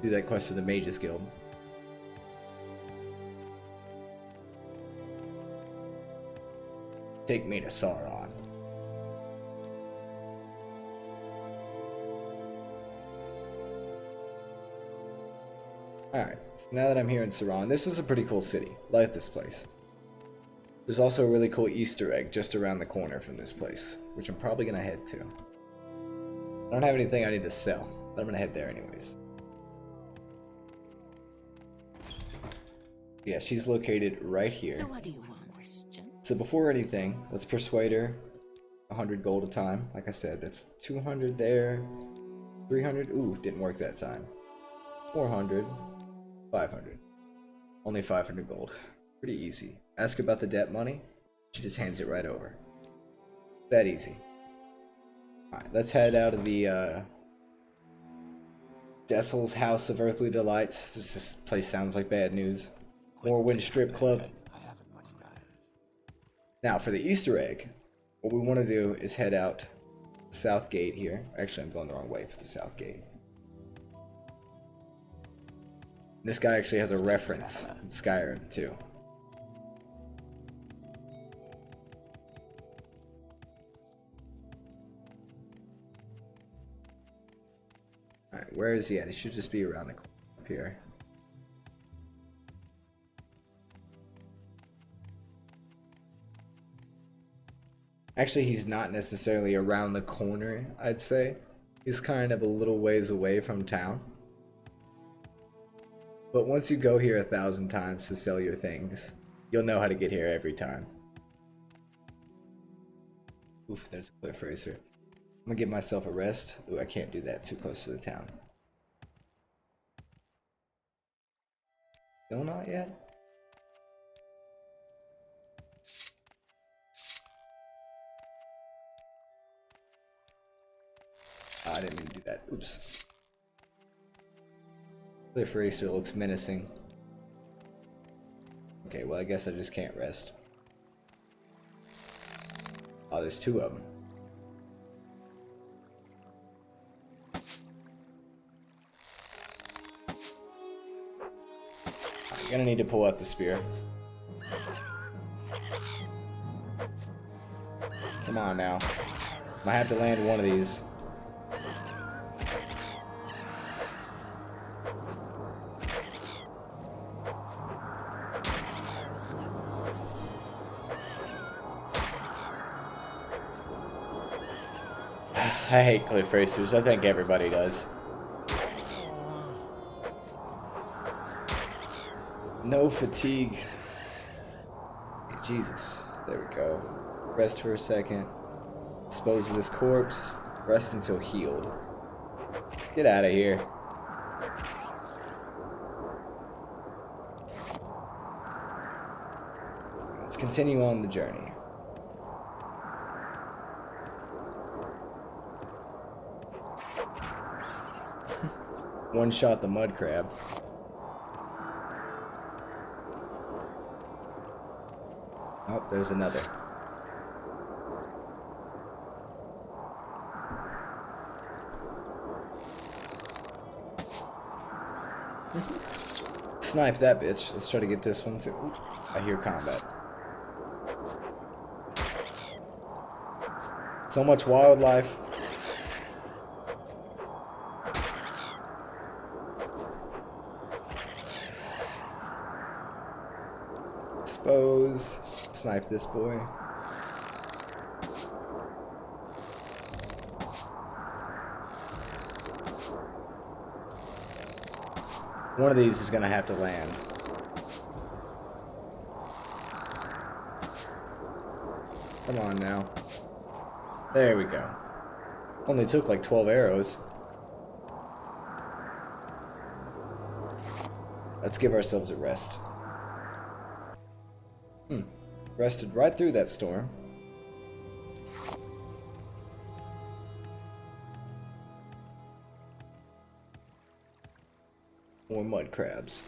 Do that quest for the Mages Guild. Take me to Sauron. Alright, so now that I'm here in Sauron, this is a pretty cool city. Like this place. There's also a really cool Easter egg just around the corner from this place, which I'm probably going to head to. I don't have anything I need to sell, but I'm going to head there anyways. Yeah, she's located right here. So what do you want? So before anything, let's persuade her. 100 gold a time. Like I said, that's 200 there. 300. Ooh, didn't work that time. 400. 500. Only 500 gold. Pretty easy. Ask about the debt money. She just hands it right over. That easy. Alright, let's head out of the Dessel's House of Earthly Delights. This place sounds like bad news. Morrowind Strip Club. I haven't much time. Now for the Easter egg, what we want to do is head out the South Gate here. Actually, I'm going the wrong way for the South Gate. This guy actually has a reference in Skyrim too. Alright, where is he at? He should just be around the corner up here. Actually, he's not necessarily around the corner, I'd say. He's kind of a little ways away from town. But once you go here 1,000 times to sell your things, you'll know how to get here every time. Oof, there's a cliff racer. I'm gonna give myself a rest. Ooh, I can't do that too close to the town. Still not yet? I didn't mean to do that. Oops. Cliff racer looks menacing. Okay, well I guess I just can't rest. Oh, there's 2 of them. I'm gonna need to pull out the spear. Come on now. Might have to land one of these. I hate cliff racers. I think everybody does. No fatigue. Jesus. There we go. Rest for a second. Dispose of this corpse. Rest until healed. Get out of here. Let's continue on the journey. One shot the mud crab. Oh, there's another. Snipe that bitch. Let's try to get this one too. Ooh, I hear combat. So much wildlife. Expose. Snipe this boy. One of these is gonna have to land. Come on now. There we go. Only took like 12 arrows. Let's give ourselves a rest. Rested right through that storm. More mud crabs.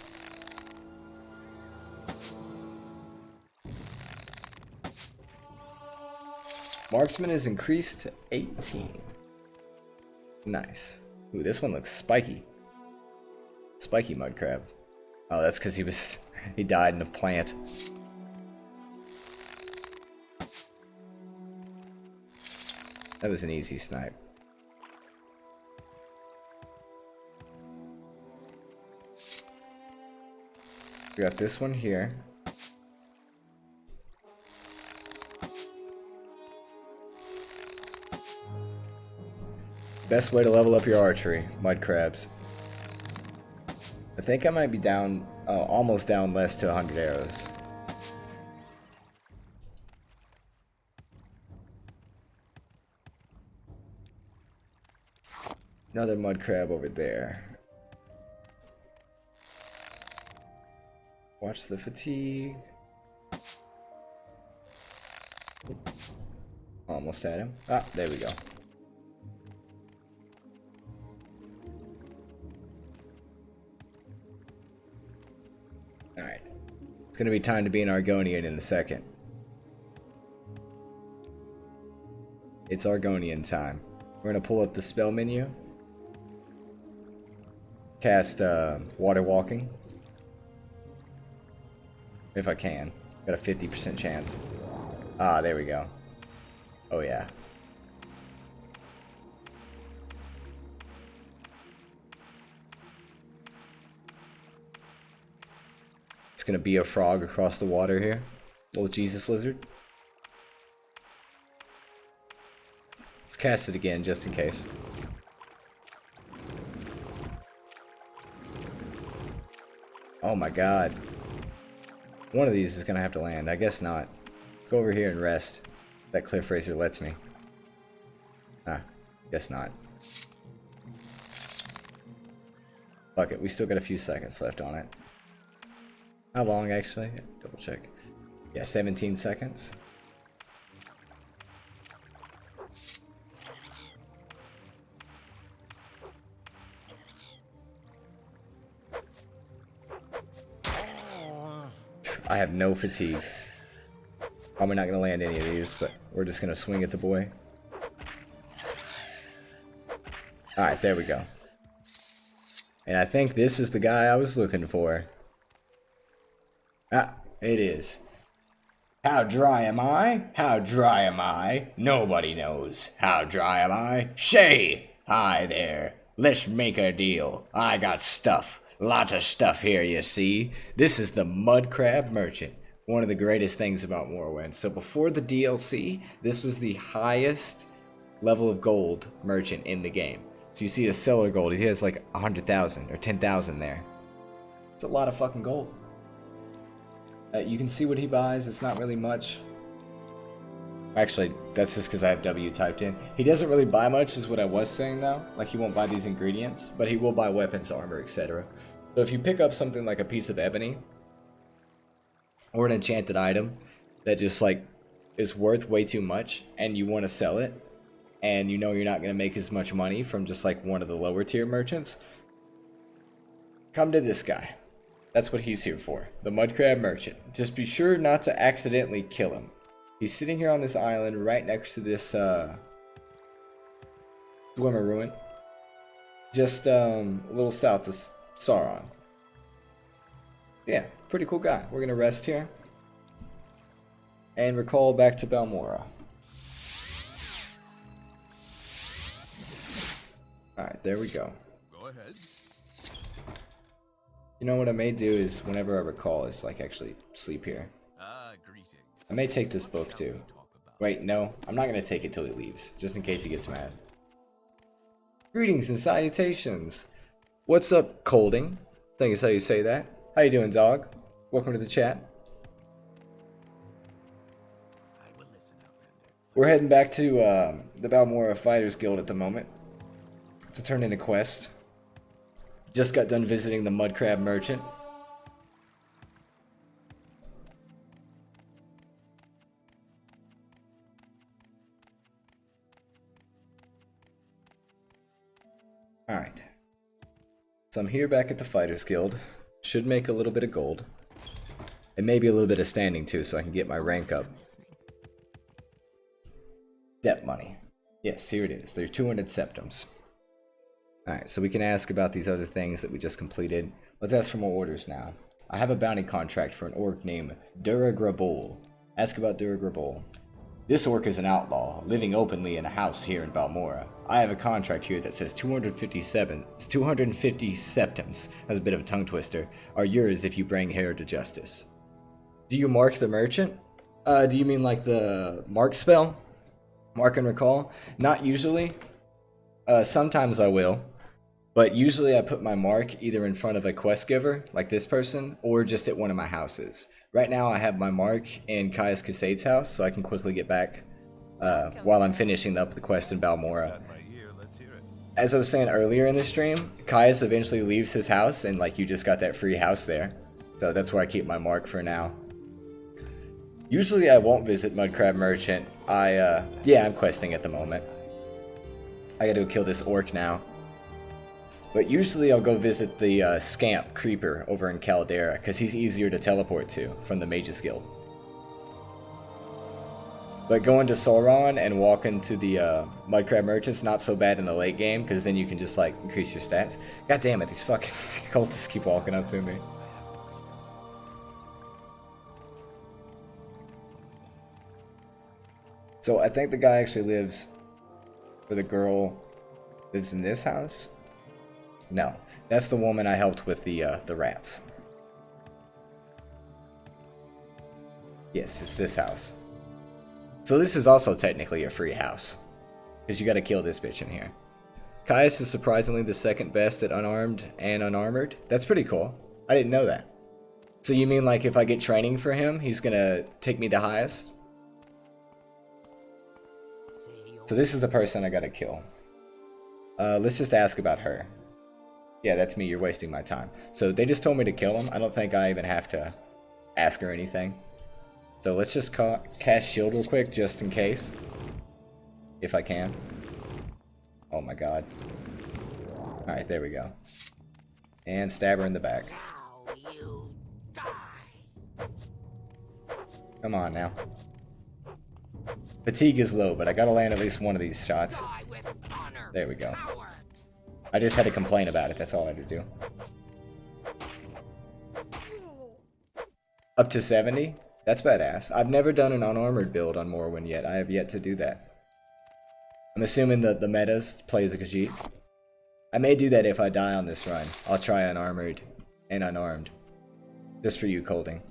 Marksman is increased to 18. Nice. Ooh, this one looks spiky. Spiky mud crab. Oh, that's because he died in a plant. That was an easy snipe. We got this one here. Best way to level up your archery, mud crabs. I think I might be down, almost down less to 100 arrows. Another mud crab over there. Watch the fatigue. Almost had him. Ah, there we go. Alright. It's gonna be time to be an Argonian in a second. It's Argonian time. We're gonna pull up the spell menu. Cast water walking. If I can. Got a 50% chance. Ah, there we go. Oh yeah. It's gonna be a frog across the water here. Little Jesus lizard. Let's cast it again just in case. Oh my god. One of these is gonna have to land. I guess not. Let's go over here and rest. That cliff racer lets me. Ah, guess not. Fuck it, we still got a few seconds left on it. How long actually? Double check. Yeah, 17 seconds. I have no fatigue. Probably not going to land any of these, but we're just going to swing at the boy. Alright, there we go. And I think this is the guy I was looking for. Ah, it is. How dry am I? How dry am I? Nobody knows. How dry am I? Shay! Hi there. Let's make a deal. I got stuff. Lots of stuff here, you see. This is the Mud Crab Merchant. One of the greatest things about Morrowind. So before the DLC, this was the highest level of gold merchant in the game. So you see a seller gold. He has like 100,000 or 10,000 there. It's a lot of fucking gold. You can see what he buys. It's not really much. Actually, that's just because I have W typed in. He doesn't really buy much is what I was saying though. Like he won't buy these ingredients, but he will buy weapons, armor, etc. So if you pick up something like a piece of ebony or an enchanted item that just like is worth way too much and you want to sell it and you know you're not going to make as much money from just like one of the lower tier merchants, come to this guy. That's what he's here for. The Mud Crab Merchant. Just be sure not to accidentally kill him. He's sitting here on this island right next to this Swimmer Ruin. Just a little south of Sauron. Yeah, pretty cool guy. We're gonna rest here. And recall back to Balmora. Alright, there we go. Go ahead. You know what I may do is, whenever I recall, is like actually sleep here. Greetings. I may take this book too. Wait, no, I'm not gonna take it till he leaves, just in case he gets mad. Greetings and salutations. What's up, Colding? I think is how you say that. How you doing, dog? Welcome to the chat. I will listen, Outlander. We're heading back to the Balmora Fighters Guild at the moment to turn in a quest. Just got done visiting the Mud Crab Merchant. Alright. So I'm here back at the Fighters Guild. Should make a little bit of gold. And maybe a little bit of standing too, so I can get my rank up. Debt money. Yes, here it is. They're 200 septums. Alright, so we can ask about these other things that we just completed. Let's ask for more orders now. I have a bounty contract for an orc named Duragrabol. Ask about Duragrabol. This orc is an outlaw, living openly in a house here in Balmora. I have a contract here that says 250 septums, that's a bit of a tongue twister, are yours if you bring Hair to justice. Do you mark the merchant? Do you mean like the mark spell? Mark and recall? Not usually. Sometimes I will. But usually I put my mark either in front of a quest giver, like this person, or just at one of my houses. Right now I have my mark in Caius Casade's house, so I can quickly get back while I'm finishing up the quest in Balmora. Got my ear, let's hear it. As I was saying earlier in the stream, Caius eventually leaves his house, and like you just got that free house there. So that's where I keep my mark for now. Usually I won't visit Mud Crab Merchant. Yeah, I'm questing at the moment. I gotta go kill this orc now. But usually I'll go visit the Scamp Creeper over in Caldera, because he's easier to teleport to from the Mages Guild. But going to Sauron and walking to the Mud Crab Merchant's not so bad in the late game, because then you can just like increase your stats. God damn it, these fucking cultists keep walking up to me. So I think the guy actually lives, or the girl lives in this house. No, that's the woman I helped with the rats. Yes, it's this house. So this is also technically a free house. Because you gotta kill this bitch in here. Caius is surprisingly the second best at unarmed and unarmored. That's pretty cool. I didn't know that. So you mean like if I get training for him, he's gonna take me the highest? So this is the person I gotta kill. Let's just ask about her. Yeah, that's me. You're wasting my time. So they just told me to kill him. I don't think I even have to ask her anything. So let's just cast shield real quick just in case. If I can. Oh my god. Alright, there we go. And stab her in the back. Now you die. Come on now. Fatigue is low, but I gotta land at least one of these shots. Die with honor. There we go. Coward. I just had to complain about it, that's all I had to do. Up to 70? That's badass. I've never done an unarmored build on Morrowind yet. I have yet to do that. I'm assuming that the metas plays a Khajiit. I may do that if I die on this run. I'll try unarmored and unarmed. Just for you, Colding.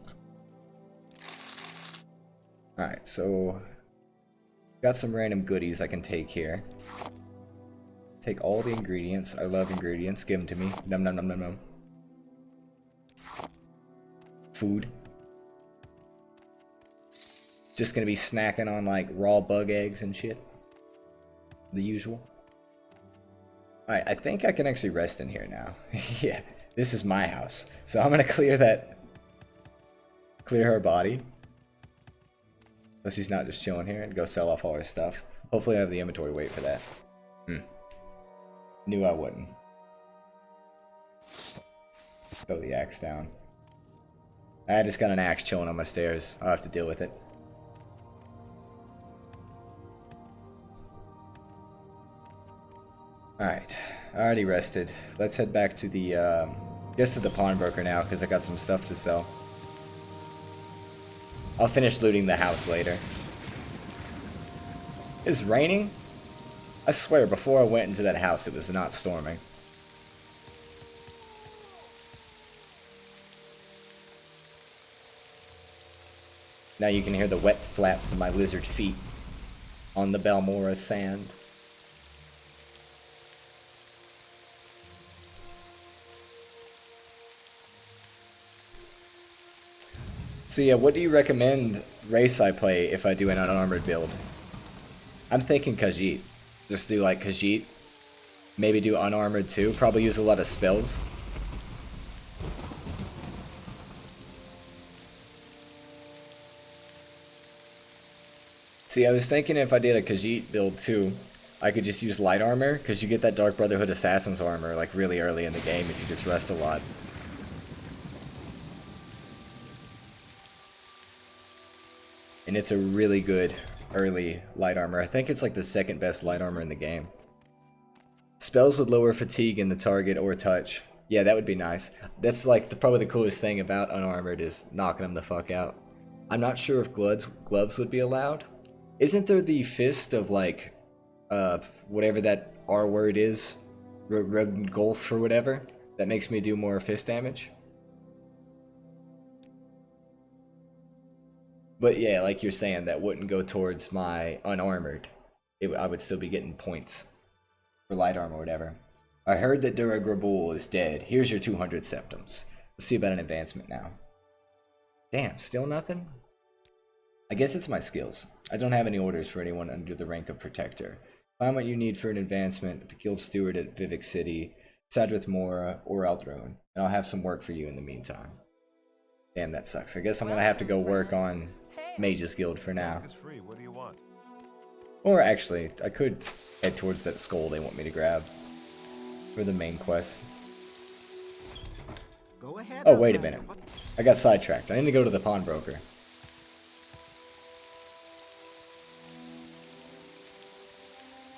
Alright, so... got some random goodies I can take here. Take all the ingredients. I love ingredients. Give them to me. Num num num num num. Food. Just gonna be snacking on like raw bug eggs and shit. The usual. Alright, I think I can actually rest in here now. Yeah, this is my house. So I'm gonna clear that. Clear her body. So she's not just chilling here, and go sell off all her stuff. Hopefully I have the inventory weight for that. Knew I wouldn't. Throw the axe down. I just got an axe chilling on my stairs. I'll have to deal with it. Alright, I already rested. Let's head back to the, guess to the pawnbroker now, because I got some stuff to sell. I'll finish looting the house later. It's raining? I swear, before I went into that house, it was not storming. Now you can hear the wet flaps of my lizard feet on the Balmora sand. So yeah, what do you recommend race I play if I do an unarmored build? I'm thinking Khajiit. Just do like Khajiit. Maybe do unarmored too. Probably use a lot of spells. See, I was thinking if I did a Khajiit build too, I could just use light armor, because you get that Dark Brotherhood Assassin's armor like really early in the game if you just rest a lot. And it's a really good early light armor. I think it's like the second best light armor in the game. Spells with lower fatigue in the target or touch. Yeah, that would be nice. That's like probably the coolest thing about unarmored is knocking them the fuck out. I'm not sure if gloves would be allowed. Isn't there the fist of like, whatever that R word is? Golf or whatever? That makes me do more fist damage? But yeah, like you're saying, that wouldn't go towards my unarmored. I would still be getting points for light armor or whatever. I heard that Dura Grabul is dead. Here's your 200 septums. Let's see about an advancement now. Damn, still nothing? I guess it's my skills. I don't have any orders for anyone under the rank of Protector. Find what you need for an advancement with the Guild Steward at Vivek City, Sadrith Mora, or Aldrone, and I'll have some work for you in the meantime. Damn, that sucks. I guess I'm gonna have to go work on Mage's Guild for now. It's free. What do you want? Or actually, I could head towards that skull they want me to grab for the main quest. Go ahead. Oh, wait a minute. I got sidetracked. I need to go to the pawnbroker.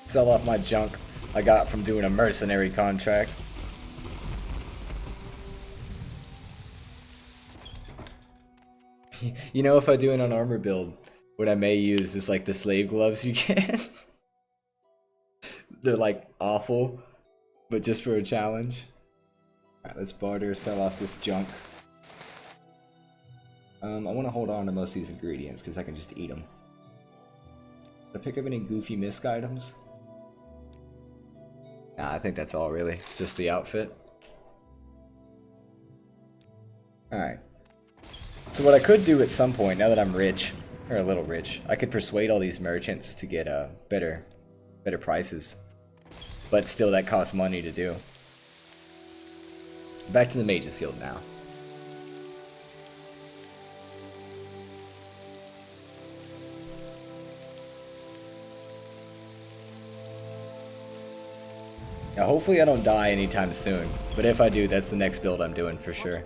Sell off my junk I got from doing a mercenary contract. You know, if I do an unarmored build, what I may use is like the slave gloves you get. They're like awful, but just for a challenge. Alright, let's barter, sell off this junk. I want to hold on to most of these ingredients because I can just eat them. Did I pick up any goofy misc items? Nah, I think that's all really. It's just the outfit. Alright. So what I could do at some point, now that I'm rich, or a little rich, I could persuade all these merchants to get better prices. But still, that costs money to do. Back to the Mages Guild now. Now, hopefully I don't die anytime soon, but if I do, that's the next build I'm doing for sure.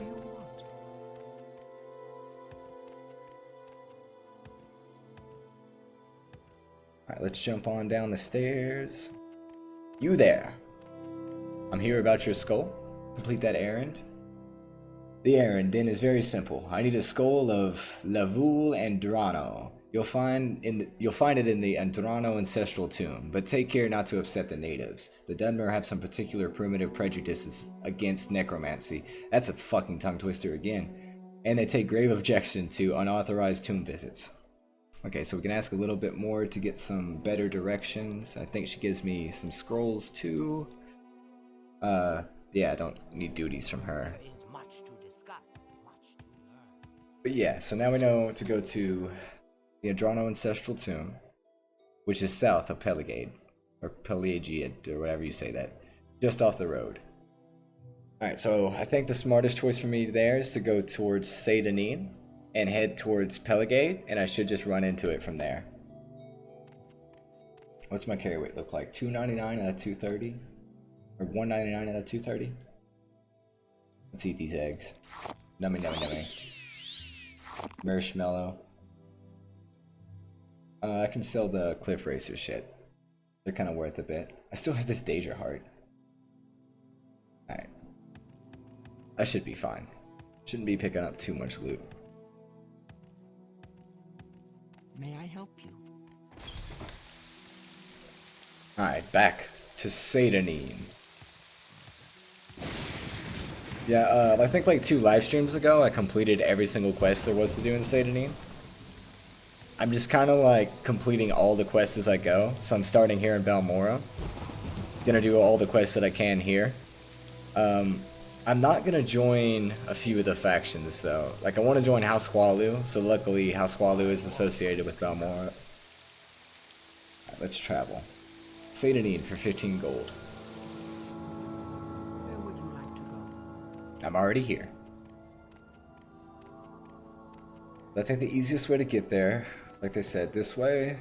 Alright, let's jump on down the stairs. You there. I'm here about your skull. Complete that errand. The errand then is very simple. I need a skull of Lavul Andrano. You'll find it in the Andrano ancestral tomb, but take care not to upset the natives. The Dunmer have some particular primitive prejudices against necromancy. That's a fucking tongue twister again. And they take grave objection to unauthorized tomb visits. Okay, so we can ask a little bit more to get some better directions. I think she gives me some scrolls too. Yeah, I don't need duties from her. There is much to discuss, much to learn. But yeah, so now we know to go to the Andrano Ancestral Tomb, which is south of Pelagade, or Pelagiad, or whatever you say that, just off the road. Alright, so I think the smartest choice for me there is to go towards Seydanin and head towards Pelagade, and I should just run into it from there. What's my carry weight look like? 299 out of 230? Or 199 out of 230? Let's eat these eggs. Nummy, nummy, nummy. Marshmallow. I can sell the Cliff Racer shit. They're kind of worth a bit. I still have this Deja heart. Alright. I should be fine. Shouldn't be picking up too much loot. May I help you? Alright, back to Seydanin. Yeah, I think like 2 live streams ago, I completed every single quest there was to do in Seydanin. I'm just kind of like completing all the quests as I go. So I'm starting here in Balmora. Gonna do all the quests that I can here. I'm not gonna join a few of the factions though. Like I want to join House Hualu, so luckily House Hualu is associated with Balmora. Right, let's travel. Seydanin for 15 gold. Where would you like to go? I'm already here. I think the easiest way to get there, like they said, this way.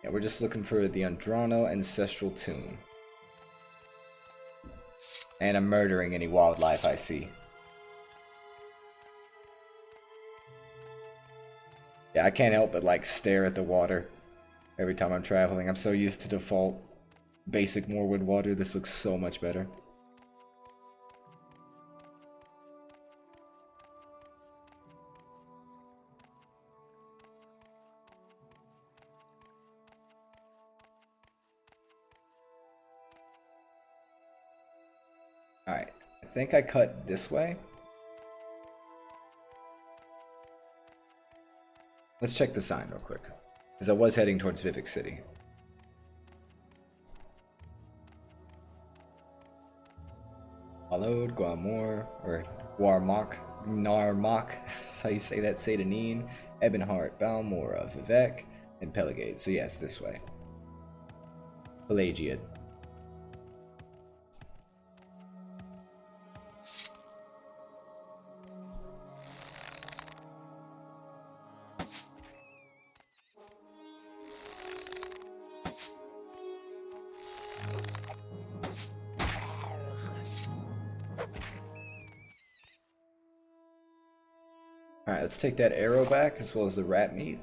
Yeah, we're just looking for the Andrano Ancestral Tomb. And I'm murdering any wildlife I see. Yeah, I can't help but like stare at the water every time I'm traveling. I'm so used to default basic Morrowind water. This looks so much better. Alright, I think I cut this way. Let's check the sign real quick, because I was heading towards Vivek City. Followed Guamor, or Guarmok, Narmok, that's how you say that, Seydanin, Ebonheart, Balmora, Vivek, and Pelagade. So yes, this way. Pelagiad. Alright, let's take that arrow back as well as the rat meat.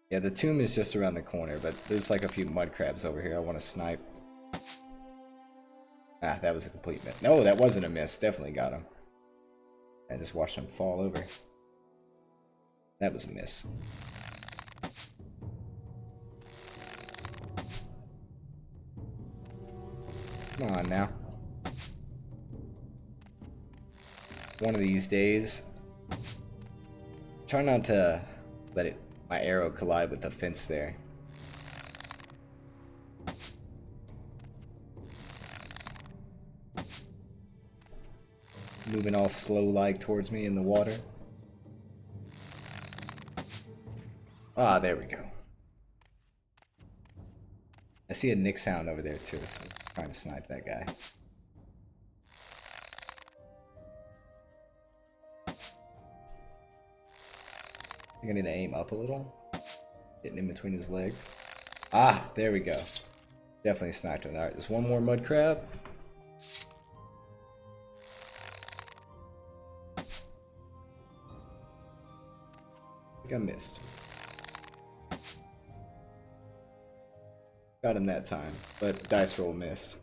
Yeah, the tomb is just around the corner, but there's like a few mud crabs over here I want to snipe. Ah, that was a complete miss. No, that wasn't a miss. Definitely got him. I just watched him fall over. That was a miss. Come on now. One of these days. Try not to let my arrow collide with the fence there. Moving all slow-like towards me in the water. Ah, there we go. I see a Nick sound over there too, so I'm trying to snipe that guy. I think I need to aim up a little. Getting in between his legs. Ah, there we go. Definitely sniped him. Alright, there's one more mud crab. I think I missed. Got him that time, but dice roll missed.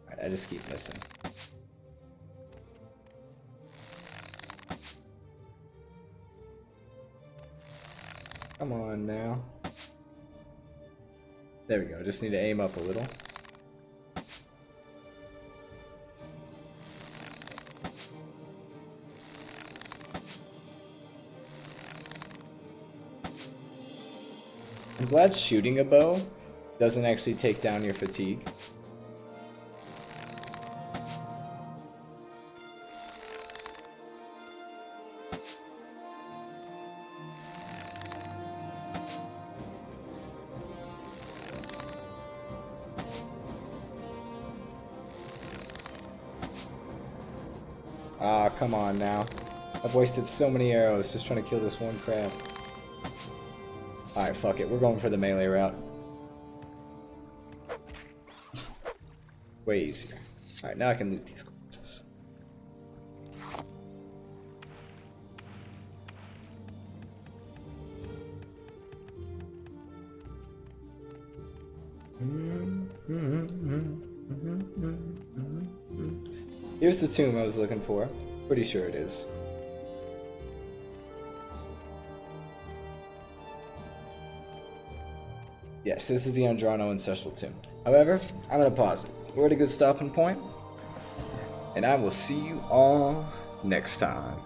Alright, I just keep missing. Come on now. There we go, just need to aim up a little. I'm glad shooting a bow doesn't actually take down your fatigue. Ah, come on now. I've wasted so many arrows just trying to kill this one crab. Alright, fuck it. We're going for the melee route. Way easier. Alright, now I can loot these corpses. Here's the tomb I was looking for. Pretty sure it is. Yes, this is the Andrano Ancestral Tomb. However, I'm going to pause it. We're at a good stopping point, and I will see you all next time.